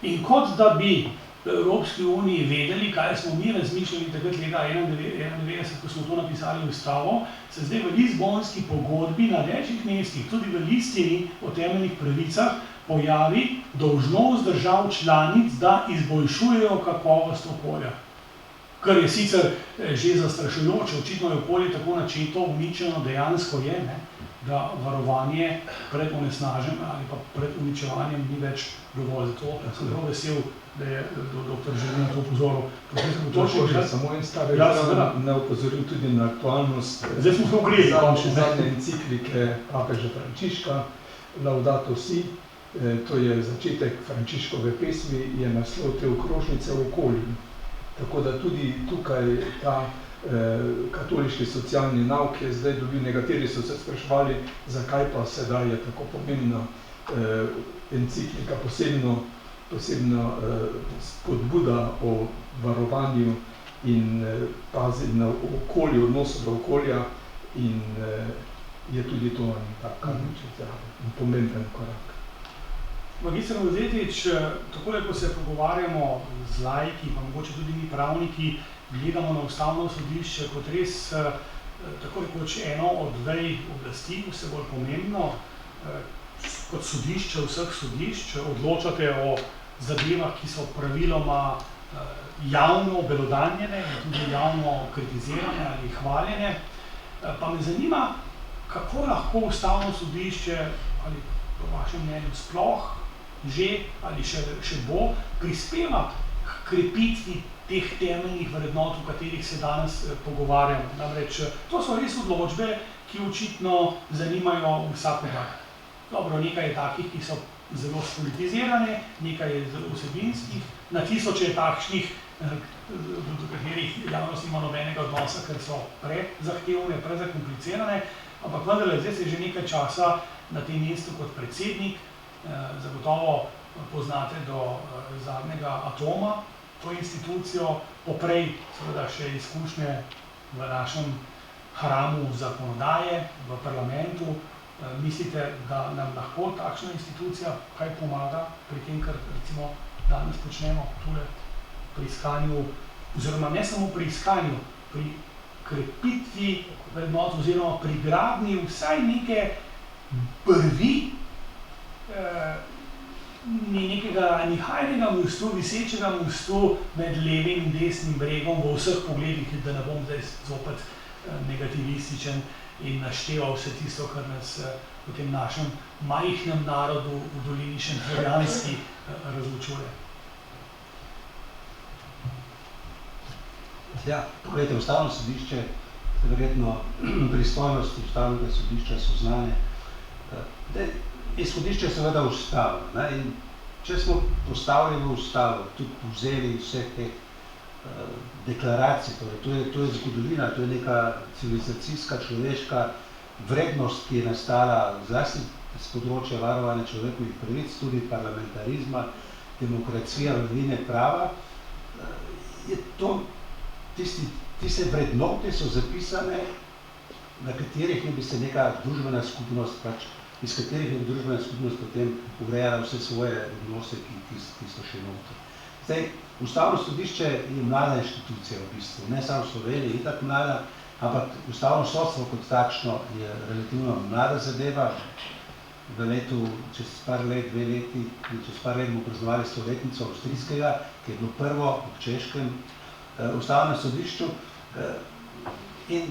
A: In kot da bi v Evropski uniji vedeli, kaj smo mi razmišljali takrat leta 1991, ko smo to napisali v ustavo, se zdaj v Lizbonski pogodbi na večjih mestih, tudi v listini o temeljnih pravicah, pojavi dolžnost držav članic, da izboljšujejo kakovost okolja. Kar je sicer že zastrašujoče, očitno je okolje tako načeto, uničeno, dejansko je, ne, da varovanje pred onesnaženjem ali pa pred uničevanjem ni več dovolj. Zato sem zelo vesel, da je dr. Želin to upozoril.
B: Samo en stavek, ne upozoril tudi na aktualnost zadnje enciklike papeža Frančiška, Laudato Si, to je začetek Frančiškove pesmi, je naslov te okrožnice v okolju. Tako da tudi tukaj ta katoliški socialni nauk je zdaj dobil, nekateri so se spraševali, zakaj pa sedaj je tako pomembna enciklika, posebna spodbuda o varovanju in pazi na okolje, odnosu do okolja in je tudi to tak pomemben korak.
A: Magister Mozetič, takole, ko se pogovarjamo z laiki, pa mogoče tudi mi pravniki, gledamo na ustavno sodišče kot res tako rekoč eno od vej oblasti, vse bolj pomembno, kot sodišče vseh sodišč, odločate o zadevah, ki so praviloma javno obelodanjene in tudi javno kritizirane ali hvaljene. Pa me zanima, kako lahko ustavno sodišče, ali po vašem mnenju sploh, že ali še bo, prispeva k krepitvi teh temeljnih vrednot, o katerih se danes pogovarjamo. Namreč, to so res odločbe, ki očitno zanimajo vsakogar. Dobro, nekaj je takih, ki so zelo spolitizirane, nekaj je zelo vsebinskih, na tisoče je takšnih, do katerih javnost nima nobenega odnosa, ker so prezahtevne, prezakomplicirane, ampak vendarle, zdaj se že nekaj časa na tem mestu kot predsednik, zagotovo poznate do zadnjega Atoma, to institucijo, poprej seveda še izkušnje v našem hramu zakonodaje, v parlamentu. Mislite, da nam lahko takšna institucija kaj pomaga pri tem, kar recimo danes počnemo tule pri iskanju, oziroma ne samo pri iskanju, pri krepitvi vrednot oziroma pri gradnji vsaj neke prvi ni nekega nihajnega mostu, visečega mostu med levim in desnim bregom v vseh pogledih, da ne bom zdaj zopet negativističen in našteval vse tisto, kar nas v tem našem majhnem narodu v dolini Šentflorjanski razločuje.
C: Ja, pogledajte, Ustavno sodišče, verjetno pristojnosti Ustavnega sodišča so znane. Izhodišče je seveda Ustava, ne, in če smo postavili v Ustavo, tudi vzeli vseh teh deklaracij, torej to je zgodovina, to je neka civilizacijska, človeška vrednost, ki je nastala zlasti z področja varovanja človekovih pravic, tudi parlamentarizma, demokracija, vladavine prava, je to tiste vrednote so zapisane, na katerih bi se neka družbena skupnost, pač, iz katerih je družbena skupnost potem urejala vse svoje odnose, ki so še notri. Zdaj, Ustavno sodišče je mlada inštitucija v bistvu, ne samo v Sloveniji, je tako mlada, ampak Ustavno sodstvo kot takšno je relativno mlada zadeva. V letu, čez par let, 2 leti, čez par let bomo praznovali stoletnico avstrijskega, ki je bilo prvo v Češkem Ustavnem sodišču. In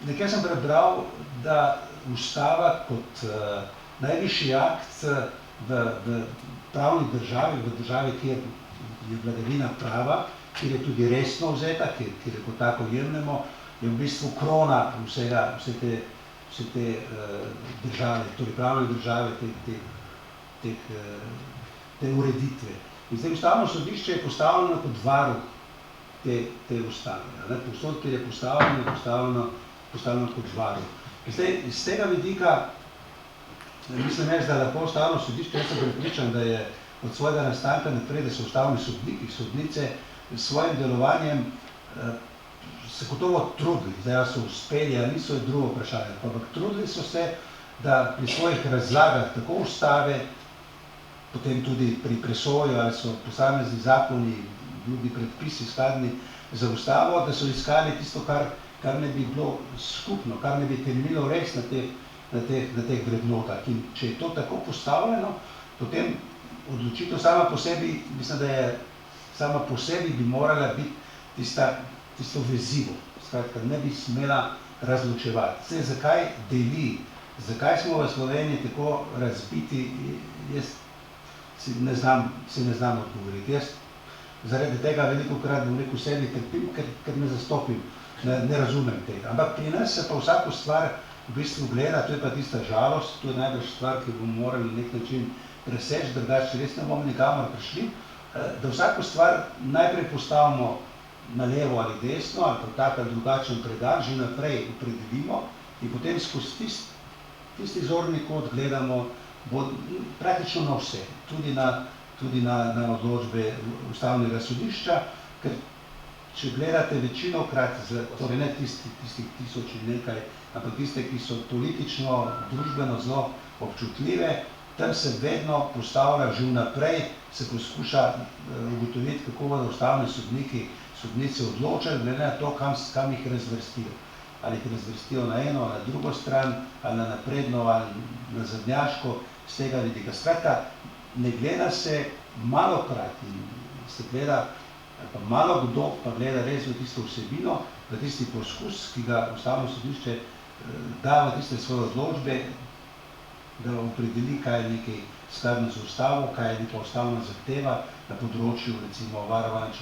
C: nekaj sem prebral, da Ustava kot najvišji akt v pravni državi, v državi, kjer je vladavina prava, kjer je tudi resno vzeta, kjer je kot tako jemljemo, je v bistvu krona vse te države, torej pravne države, te ureditve. In zdaj Ustavno sodišče je postavljeno kot varuh te ustave. Povsod, kjer je postavljeno kot varuh. Zdaj, iz tega vidika, mislim jaz, da lahko Ustavno sodišče, jaz sem prepričan, da je od svojega nastanka naprej, da so ustavni sodniki, sodnice s svojim delovanjem se gotovo trudili, zdaj so uspeli, ali niso, je drugo vprašanje, ampak trudili so se, da pri svojih razlagah tako ustave, potem tudi pri presoji, ali so posamezni zakoni, drugi predpisi skladni za ustavo, da so iskali tisto, kar ne bi bilo skupno, kar ne bi temeljilo res na teh vrednotah. In če je to tako postavljeno, potem odločitev sama po sebi, mislim, da je sama po sebi bi morala biti tisto vezivo, skratka, ne bi smela razločevati. Zdaj, zakaj deli, zakaj smo v Sloveniji tako razbiti, jaz si ne znam odgovoriti. Jaz zaradi tega velikokrat bom rekel sebi trpim, ker ne zastopim, ne razumem tega. Ampak pri nas se pa vsako stvar v bistvu gleda, to je pa tista žalost, to je najbolj stvar, ki bomo morali na nek način preseči, drugače res ne bomo nikamor prišli, da vsako stvar najprej postavimo na levo ali desno, ali pa tak ali drugačen predan, že naprej opredelimo in potem skozi tisti zorni kot gledamo praktično na vse, tudi na odločbe Ustavnega sodišča, ker če gledate večinokrat, torej ne tistih 1000 in nekaj, ampak tiste, ki so politično, družbeno zelo občutljive, tam se vedno postavlja že vnaprej, se poskuša ugotoviti, kako bodo ustavni sodnici odločali, glede na to, kam jih razvrstijo. Ali jih razvrstijo na eno, ali na drugo stran, ali na napredno, ali na zadnjaško, z tega vidika. Skratka, ne gleda se malokrat in se gleda, pa malo kdo pa gleda res v tisto vsebino, v tisti poskus, ki ga Ustavno sodišče da v tiste svoje odločbe, da opredeli, kaj je nekaj skladno z ustavo, kaj je neka ustavna zahteva na področju, recimo, varovanja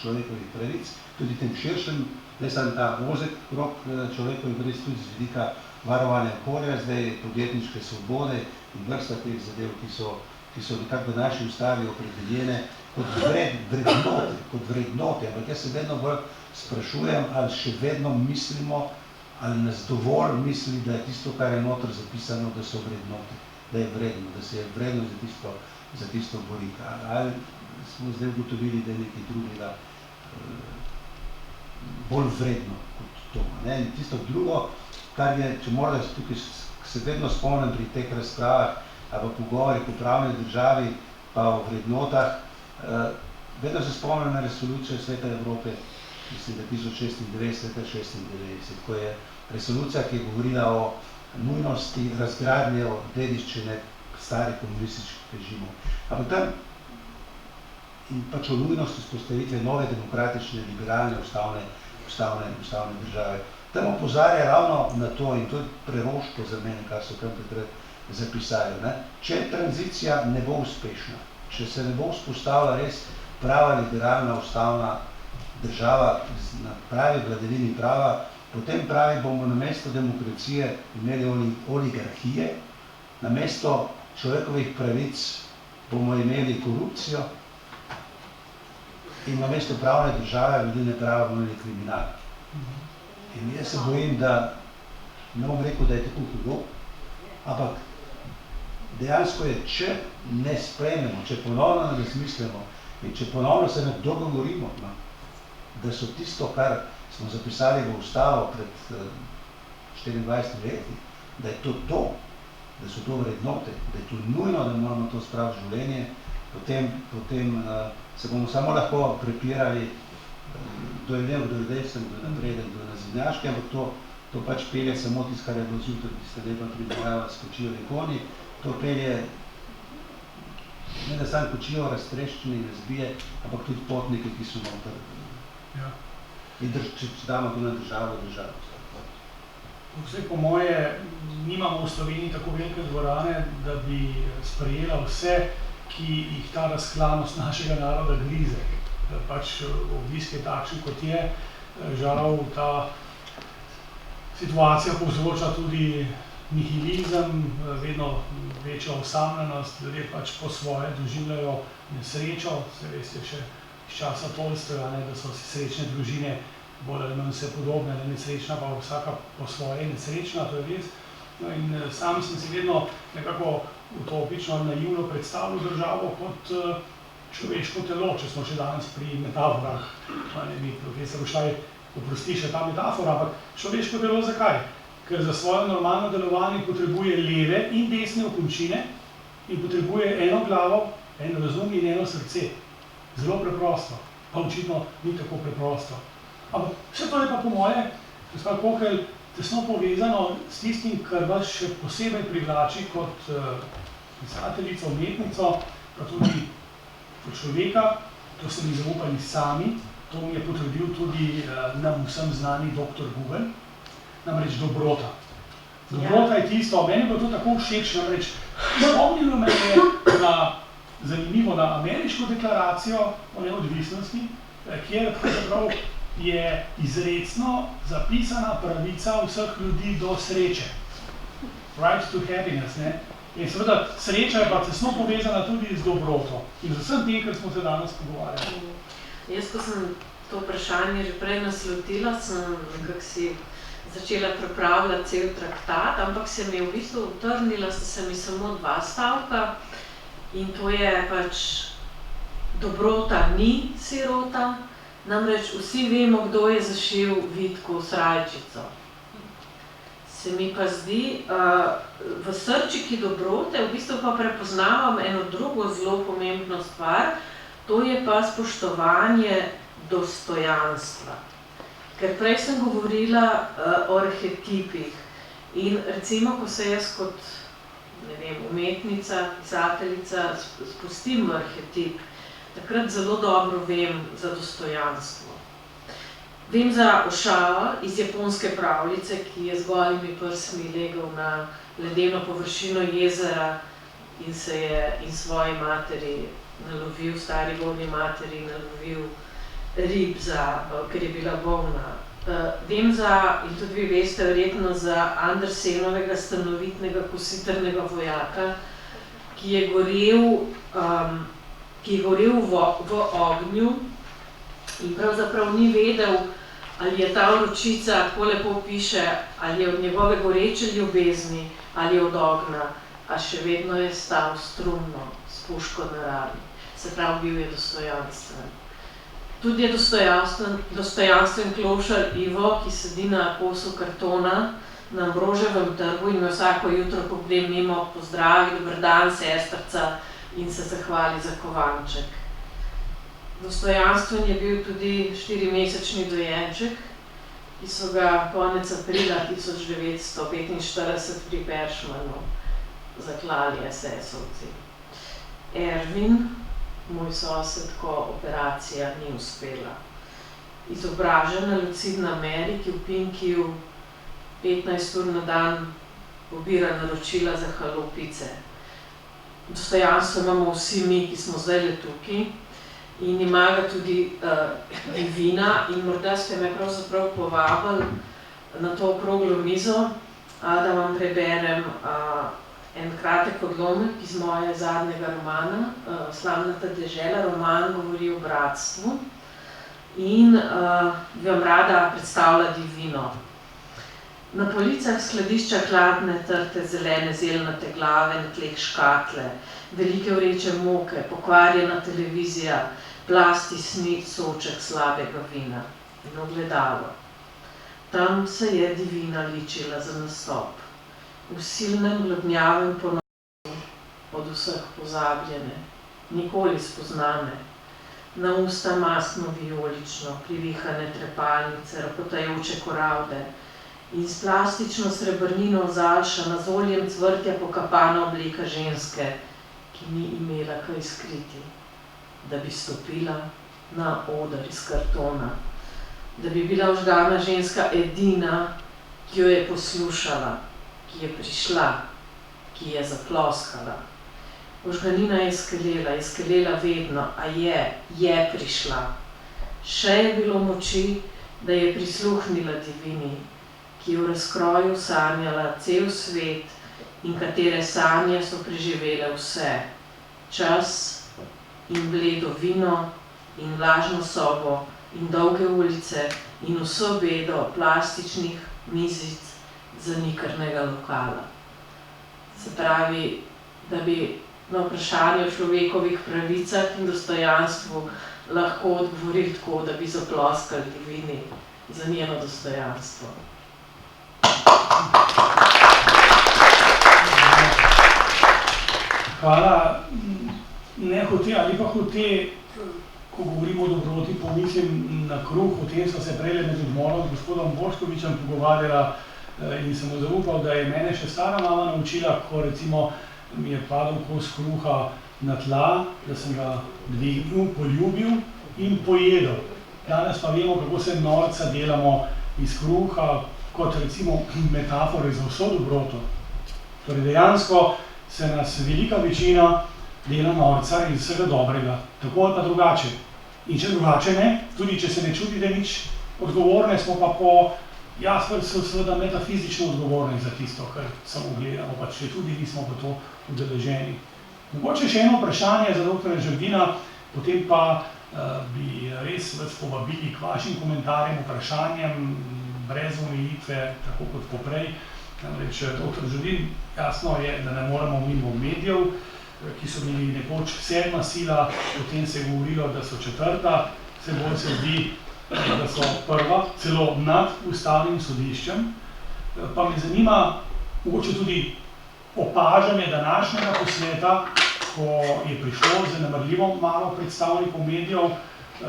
C: človekovih pravic, tudi tem širšem, ne samo ta ozek krog človekovih pravic, tudi z vidika varovanja okolja, zdaj podjetniške svobode in vrsta teh zadev, ki so nekako v naši ustavi opredeljene kot vrednote, ampak jaz se vedno bolj sprašujem, ali še vedno mislimo, ali nas dovolj misli, da je tisto, kar je noter zapisano, da so vrednote, da je vredno, da se je vredno za tisto boriti. Ali smo zdaj ugotovili, da je nekaj drugega bolj vredno kot to. In tisto drugo, kar je, če morda tukaj se vedno spomnim pri teh razpravah, ali pa pogovorih o pravni državi, pa o vrednotah, vedno se spomnim na resolucijo Sveta Evrope, mislim, da 1996, ko je resolucija, ki je govorila o nujnosti razgradnje dediščine starih komunističnih režimov. Ampak tam in pač o nujnosti vzpostavitve nove demokratične, liberalne, ustavne države. Tam opozarja ravno na to, in to je preroško za mene, kar so tam takrat zapisali. Ne? Če tranzicija ne bo uspešna, če se ne bo vzpostavila res prava liberalna ustavna država na pravi vladavini prava, potem pravi bomo namesto demokracije imeli oligarhije, namesto človekovih pravic bomo imeli korupcijo in namesto pravne države, vladavine prava bomo imeli kriminal. In jaz se bojim, da ne bom rekel, da je tako hudo, ampak dejansko je, če ne sprejmemo, če ponovno ne razmislimo in če ponovno se ne dogovorimo, da so tisto, kar smo zapisali v ustavo pred 24 leti, da je to, da so to vrednote, da je to nujno, da moramo to spraviti v življenje, potem se bomo samo lahko prepirali, kdo je lev, kdo je desen, kdo je napreden, kdo je nazadnjaški, ampak to pač pelje samo tisto, kar je bilo zjutraj, ki ste lepa pridobljava s kočijovi konji, to pelje ne da sam kočijo raztreščeni, razbije, ampak tudi potnike, ki so noter.
A: Ja.
C: In če damo to na državo.
A: Vse po moje, nimamo v Sloveniji tako velike dvorane, da bi sprejela vse, ki jih ta razklanost našega naroda grize. Pač obisk je takšen, kot je. Žal ta situacija povzroča tudi nihilizem, vedno večjo osamljenost, ljudje pač po svoje doživljajo nesrečo. Se veste še iz časa Tolstoja, da so srečne družine bolj ali manj vse podobne, nesrečna pa vsaka po svoje nesrečna, to je res. No in sam sem si vedno nekako utopično, naivno predstavljal državo kot človeško telo, če smo še danes pri metaforah. Mi profesor Ušaj oprosti še ta metafora, ampak človeško telo zakaj? Ker za svoje normalno delovanje potrebuje leve in desne okončine in potrebuje eno glavo, en razum in eno srce. Zelo preprosto, pa očitno ni tako preprosto. Ampak vse to je pa po moje, gospod Kohelj, tesno povezano s tistim, kar vas še posebej privlači kot pisateljico, umetnico, pa tudi kot človeka, to ste mi zaupali sami, to mi je potrdil tudi nam vsem znani dr. Google, namreč dobrota. Dobrota je tisto, meni bo to tako všeč, namreč spomnilo me je zanimivo na ameriško deklaracijo o neodvisnosti, kjer pravzaprav je izrecno zapisana pravica vseh ljudi do sreče. Right to happiness, ne? In seveda sreča je pa tesno povezana tudi z dobroto in z vsem tem, kar smo se danes pogovarjali.
E: Jaz, ko sem to vprašanje že prej naslutila, sem nekako si začela pripravljati cel traktat, ampak se mi je v bistvu utrnila, se mi samo 2 stavka in to je pač dobrota ni sirota, namreč vsi vemo, kdo je zašil vitko srajčico. Se mi pa zdi, v srčiki dobrote v bistvu pa prepoznavam eno drugo zelo pomembno stvar, to je pa spoštovanje dostojanstva. Ker prej sem govorila o arhetipih in recimo, ko se jaz kot umetnica, pisateljica spustim v arhetip, takrat zelo dobro vem za dostojanstvo. Vem za Ošava iz japonske pravljice, ki je z golimi prsmi legel na ledeno površino jezera in se je in svoji materi nalovil, stari bolni materi nalovil rib, ker je bila bolna. Vem za, in tudi vi veste verjetno, za Andersenovega stanovitnega kositrnega vojaka, ki je gorel v ognju in pravzaprav ni vedel, ali je ta vročica, tako lepo piše, ali je od njegove goreče ljubezni, ali je od ognja, a še vedno je stal strumno, s puško na rami. Se pravi, bil je dostojanstven. Tudi je dostojanstven klošar Ivo, ki sedi na kosu kartona na Ambroževem trgu in me vsako jutro pogleda mimo, pozdravi, dober dan, sestrca in se zahvali za kovanček. Dostojanstven je bil tudi 4-mesečni dojenček, ki so ga konec aprila 1945 pri Peršmanu zaklali SS-ovci. Ervin, moj sosed, ko operacija ni uspela. Izobražena lucidna Ameriki v Pinkiju 15 ur na dan pobira naročila za halo pice. Dostojanstvo imamo vsi mi, ki smo zdajle tukaj, in ima ga tudi Divina, in morda ste me pravzaprav povabili na to okroglo mizo, da vam preberem en kratek odlomek iz moje zadnjega romana, Slamnata dežela. Roman govori o bratstvu in bi vam rada predstavila Divino. Na policah skladišča hladne, trte, zelene, zelnate glave, na tleh škatle, velike vreče moke, pokvarjena televizija, plasti snic, soček slabega vina in ogledalo. Tam se je Divina ličila za nastop. V silnem, glodnjavem ponosu, od vseh pozabljene, nikoli spoznane. Na usta mastno vijolično, privihane trepalnice, ropotajoče koralde in s plastično srebrnino zalšana z oljem cvrtja pokapana obleka ženske, ki ni imela kaj skriti, da bi stopila na oder iz kartona, da bi bila vžgana ženska edina, ki jo je poslušala, ki je prišla, ki je zaploskala. Možganina je skelela vedno, a je prišla. Še je bilo moči, da je prisluhnila Divini, ki je v razkroju sanjala cel svet in katere sanje so preživele vse. Čas in bledo vino in vlažno sobo in dolge ulice in vso bedo plastičnih mizic zanikrnega lokala. Se pravi, da bi na vprašanje o človekovih pravicah in dostojanstvu lahko odgovorili tako, da bi zaploskali Divini za njeno dostojanstvo.
A: Hvala. Ne hote ali pa hote, ko govorimo o dobroti, pomislim na kruh. O tem smo se prejle med odmorom z gospodom Boškovičem pogovarjala in sem mu zaupal, da je mene še stara mama naučila, ko recimo mi je padel kos kruha na tla, da sem ga dvignil, poljubil in pojedel. Danes pa vemo, kako se norca delamo iz kruha, kot recimo metafore za vso dobroto. Torej dejansko se nas velika večina dela norca iz vsega dobrega, tako ali pa drugače. In če drugače ne, tudi če se ne čudite nič odgovorne, smo pa po Jasper so seveda metafizično odgovorni za tisto, kar samo gledamo, pa če tudi nismo pa to udeleženi. Mogoče še eno vprašanje za dr. Žerdina, potem pa bi res vas povabili k vašim komentarjem, vprašanjem, brez omejitve, tako kot poprej. Namreč, dr. Žerdin, jasno je, da ne moramo mimo medijev, ki so bili nekoč 7. sila, potem se je govorilo, da so 4., vse bolj se zdi, da so 1., celo nad ustavnim sodiščem. Pa me zanima, mogoče tudi opažanje današnjega posveta, ko je prišlo zanemarljivo malo predstavnikov medijev,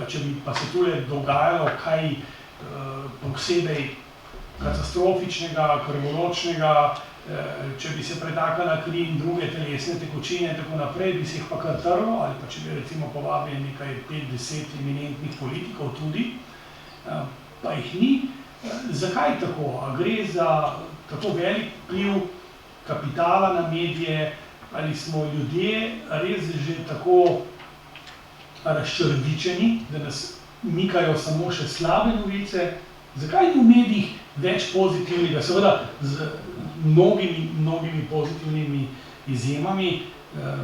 A: če bi pa se tule dogajalo kaj posebej katastrofičnega, krvoločnega, če bi se pretakala kri in druge telesne tekočine in tako naprej, bi se jih pa kar trlo, ali pa če bi recimo povabili nekaj 5-10 eminentnih politikov tudi, pa jih ni. Zakaj tako? A gre za tako velik vpliv kapitala na medije, ali smo ljudje res že tako razčrvičeni, da nas mikajo samo še slabe novice? Zakaj ni v medijih več pozitivnega, seveda z mnogimi pozitivnimi izjemami,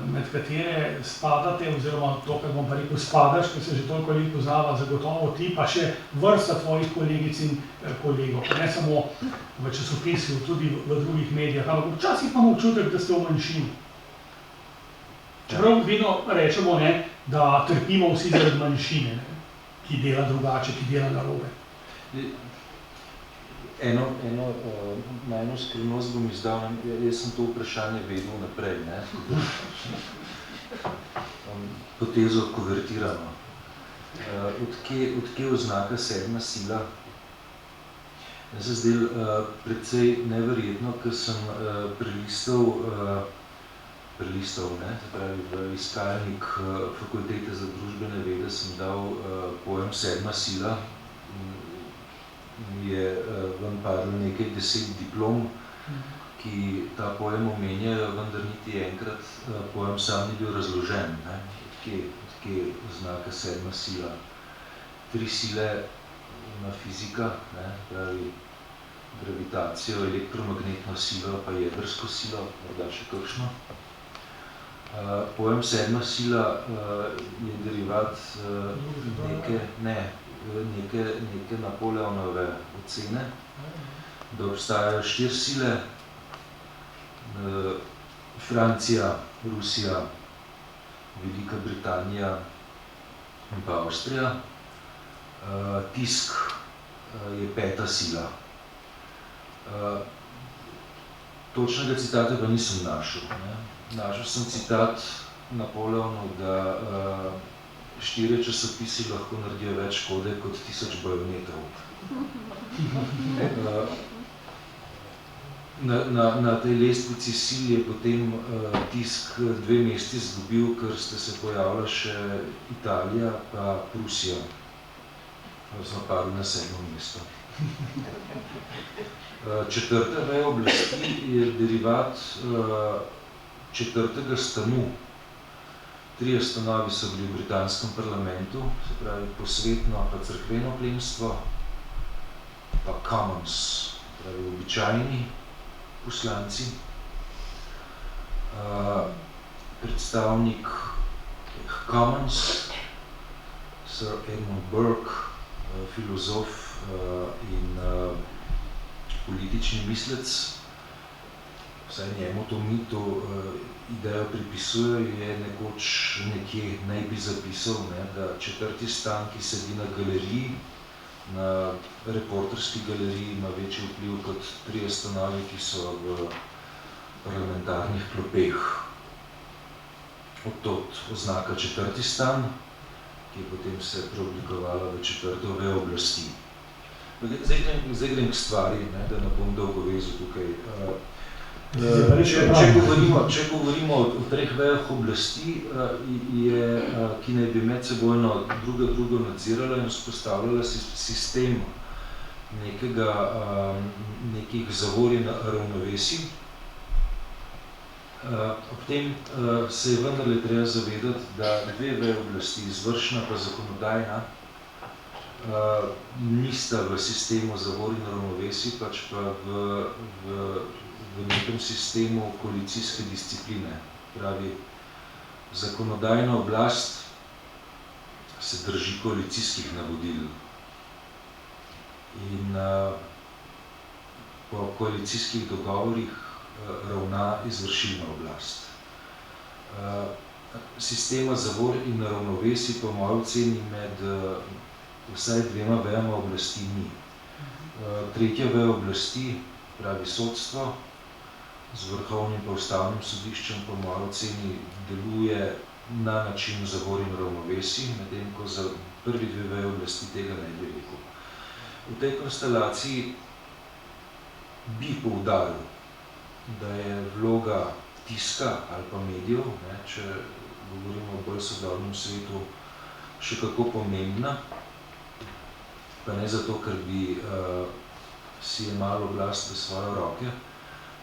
A: med katere spadate, oziroma to, kar bom pa rekel, spadaš, ker se že toliko let poznava, zagotovo ti, pa še vrsta tvojih kolegic in kolegov, ne samo v časopisju, tudi v drugih medijah, ampak včasih imamo občutek, da ste v manjšini. Čeprav vedno rečemo, da trpimo vsi zaradi manjšine, ki dela drugače, ki dela narobe.
D: Na eno skrivnost bom izdal, jaz sem to vprašanje vedel naprej, potezo kuvertirano. Odkje oznaka 7. sila? Se zdel precej neverjetno, ker sem prelistal prelistov, ne, se pravi v iskalnik Fakultete za družbene vede sem dal pojem sedma sila, je ven padlo nekaj 10 diplom, ki ta pojem omenjajo, vendar niti enkrat pojem sam ni bil razložen, ne, kje znaka sedma sila. 3 sile na fizika, ne, pravi gravitacijo, elektromagnetno silo, pa jedrsko silo, morda še kakšno. Pojem sedma sila je derivat neke Napoleonove ocene, da obstajajo 4 sile, Francija, Rusija, Velika Britanija in pa Avstrija. Tisk je 5. sila. Točnega citata pa nisem našel. Ne. Našel sem citat Napoleonov, da 4 časopisi lahko naredijo več škode kot 1000 bajonetov. Na tej lestvici sil je potem tisk 2 mesti izgubil, ker ste se pojavila še Italija pa Prusija. Smo padli na 7. mesto. 4. veja oblasti je derivat 4. stanu. 3 stanovi so bili v britanskem parlamentu, se pravi posvetno pa cerkveno plemstvo, pa commons, pravi običajni poslanci. Predstavnik commons, Sir Edmund Burke, filozof in politični mislec, vsaj njemu to idejo pripisujejo, je nekoč nekje naj bi zapisal, ne, da 4. stan, ki sedi na galeriji, na reporterski galeriji, ima večji vpliv kot 3 stanovi, ki so v parlamentarnih klopeh. Od oznaka 4. stan, ki je potem se preoblikovala v 4. vejo oblasti. Zdaj grem k stvari, ne, da ne bom dolgo vezil tukaj. Če govorimo o 3 vejah oblasti, ki naj bi medsebojno drugo nadzirala in vzpostavljala sistem nekih zavorij na ravnovesij. Ob tem se je vendarle treba zavedati, da 2 veje oblasti, izvršna pa zakonodajna, nista v sistemu zavorij na ravnovesij, pač pa v nekem sistemu koalicijske discipline. Pravi, zakonodajna oblast se drži koalicijskih navodil in po koalicijskih dogovorih ravna izvršilna oblast. Sistema zavor in ravnovesij po moji oceni med vsaj 2 vejama oblasti ni. 3. veja oblasti, pravi sodstvo, z vrhovnim pa ustavnim sodiščem po moji oceni deluje na način zavor in ravnovesij, medtem ko za prvi 2 veje oblasti tega ne bi rekel. V tej konstelaciji bi poudaril, da je vloga tiska ali pa medijev, ne, če govorimo o bolj sodobnem svetu, še kako pomembna, pa ne zato, ker bi si jemalo oblast v svoje roke,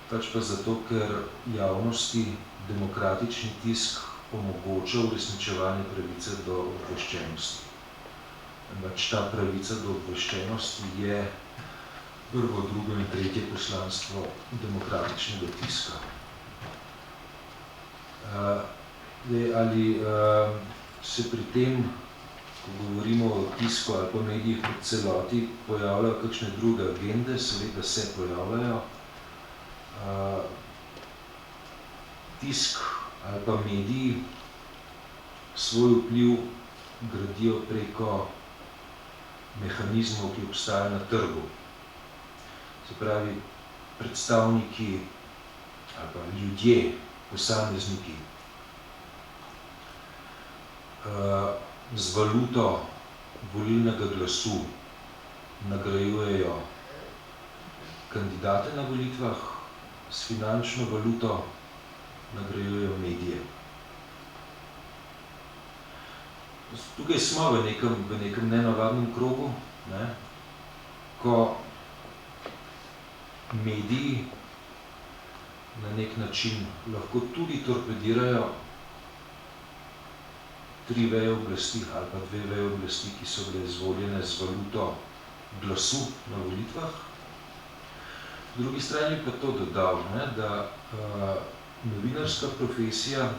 D: pač pa zato, ker javnosti demokratični tisk omogoča uresničevanje pravice do obveščenosti. Pač ta pravica do obveščenosti je prvo, drugo in 3. poslanstvo demokratičnega tiska. Ali se pri tem, ko govorimo o tisku ali pa medijih kot celoti, pojavljajo kakšne druge agende? Seveda se pojavljajo. Tisk ali pa mediji svoj vpliv gradijo preko mehanizmov, ki obstajajo na trgu. Se pravi, predstavniki ali pa ljudje, posamezniki z valuto volilnega glasu nagrajujejo kandidate na volitvah, s finančno valuto nagrajujejo medije. Tukaj smo v nekem nenavadnem krogu, ne, ko mediji na nek način lahko tudi torpedirajo 3 veje oblasti ali pa 2 veje oblasti, ki so bile izvoljene z valuto glasu na volitvah. Po drugi strani pa to dodal, ne, da novinarska profesija,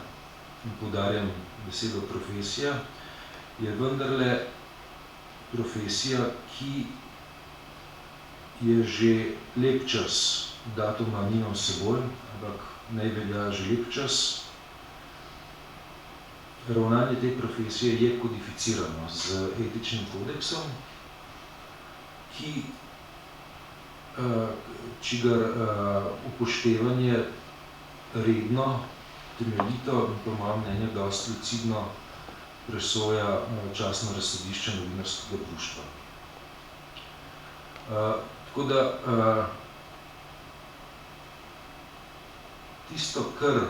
D: in poudarjam besedo profesija, je vendarle profesija, ki je že lep čas, datuma nimam s seboj, ampak naj velja že lep čas. Ravnanje te profesije je kodificirano z etičnim kodeksom, čigar upoštevanje redno, temeljito in po mojem mnenju dosti lucidno presoja častno razsodišče novinarskega društva. Tako da tisto, kar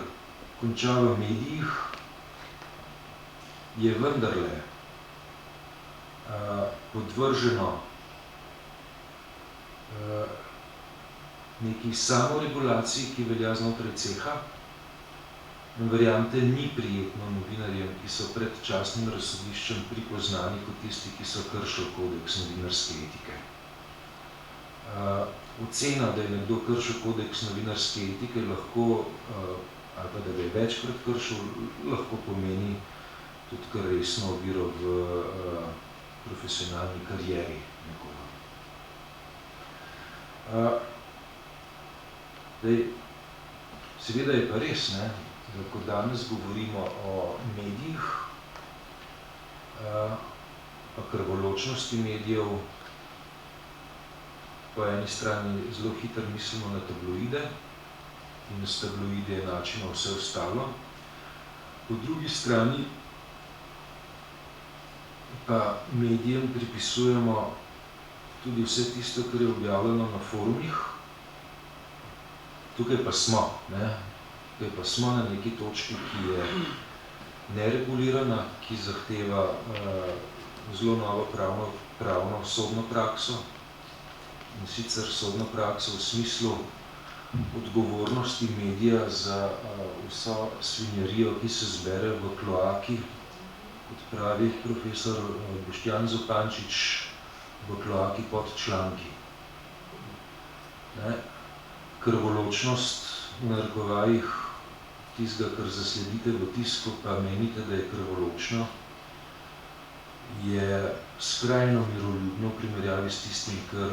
D: konča v medijih, je vendarle podvrženo neki samoregulaciji, ki velja znotraj ceha. Verjamete, ni prijetno novinarjem, ki so pred častnim razsodiščem pripoznani kot tisti, ki so kršili kodeks novinarske etike. Ocena, da je nekdo kršil kodeks novinarske etike, lahko, ali pa da ga je večkrat kršil, lahko pomeni tudi kar resno oviro v profesionalni karieri nekoga. Seveda je pa res, ne, da ko danes govorimo o medijih, pa krvoločnosti medijev, po eni strani zelo hitro mislimo na tabloide in s tabloide enačimo vse ostalo, po drugi strani pa medijem pripisujemo tudi vse tisto, kar je objavljeno na forumih. Tukaj pa smo, ne? Tukaj pa smo na neki točki, ki je neregulirana, ki zahteva zelo novo pravno sodno prakso, in sicer sodno prakso v smislu odgovornosti medija za vso svinjarijo, ki se zbere v kloaki, kot pravi profesor Boštjan Zupančič, v kloaki pod članki. Krvoločnost v narekovajih tistega, kar zasledite v tisku, pa menite, da je krvoločno, je skrajno miroljubno v primerjavi s tistim, kar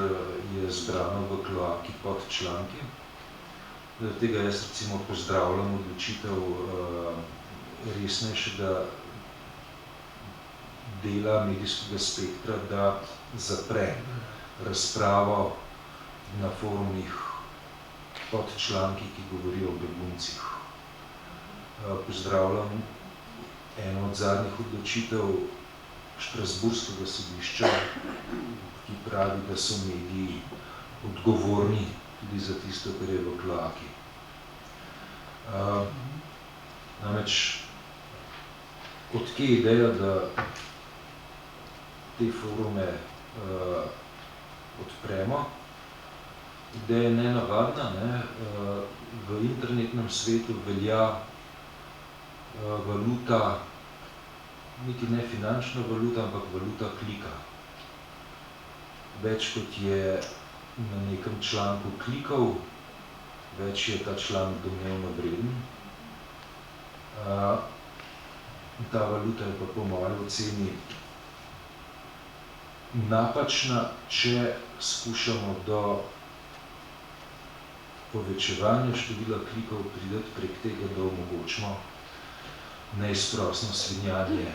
D: je zbrano v kloaki pod članki. Zaradi tega jaz recimo pozdravljam odločitev resnejšega dela medijskega spektra, da zapre razpravo na forumih pod članki, ki govorijo o beguncih. Pozdravljam eno od zadnjih odločitev Štrasburskega sodišča, ki pravi, da so mediji odgovorni tudi za tisto, kar je v kloaki. Namreč, odkje ideja, da te forume odpremo? Ideja je nenavadna, ne? V internetnem svetu velja valuta, niti ne finančna valuta, ampak valuta klika. Več kot je na nekem članku klikov, več je ta članek domnevno vreden. Ta valuta je pa po moji oceni napačna, če skušamo do povečevanja števila klikov priti prek tega, da omogočimo neizprosno svinjanje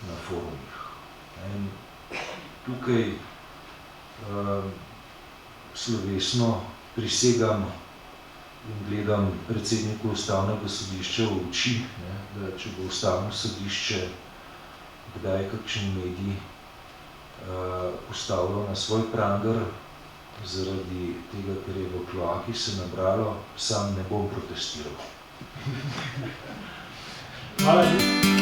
D: na forumih. In tukaj slovesno prisegam in gledam predsedniku Ustavnega sodišča v oči, ne, da če bo Ustavno sodišče kdaj kakšen medij postavljal na svoj pranger zaradi tega, ker je v kloaki se nabralo, sam ne bom protestiral.
A: Hvala lepa.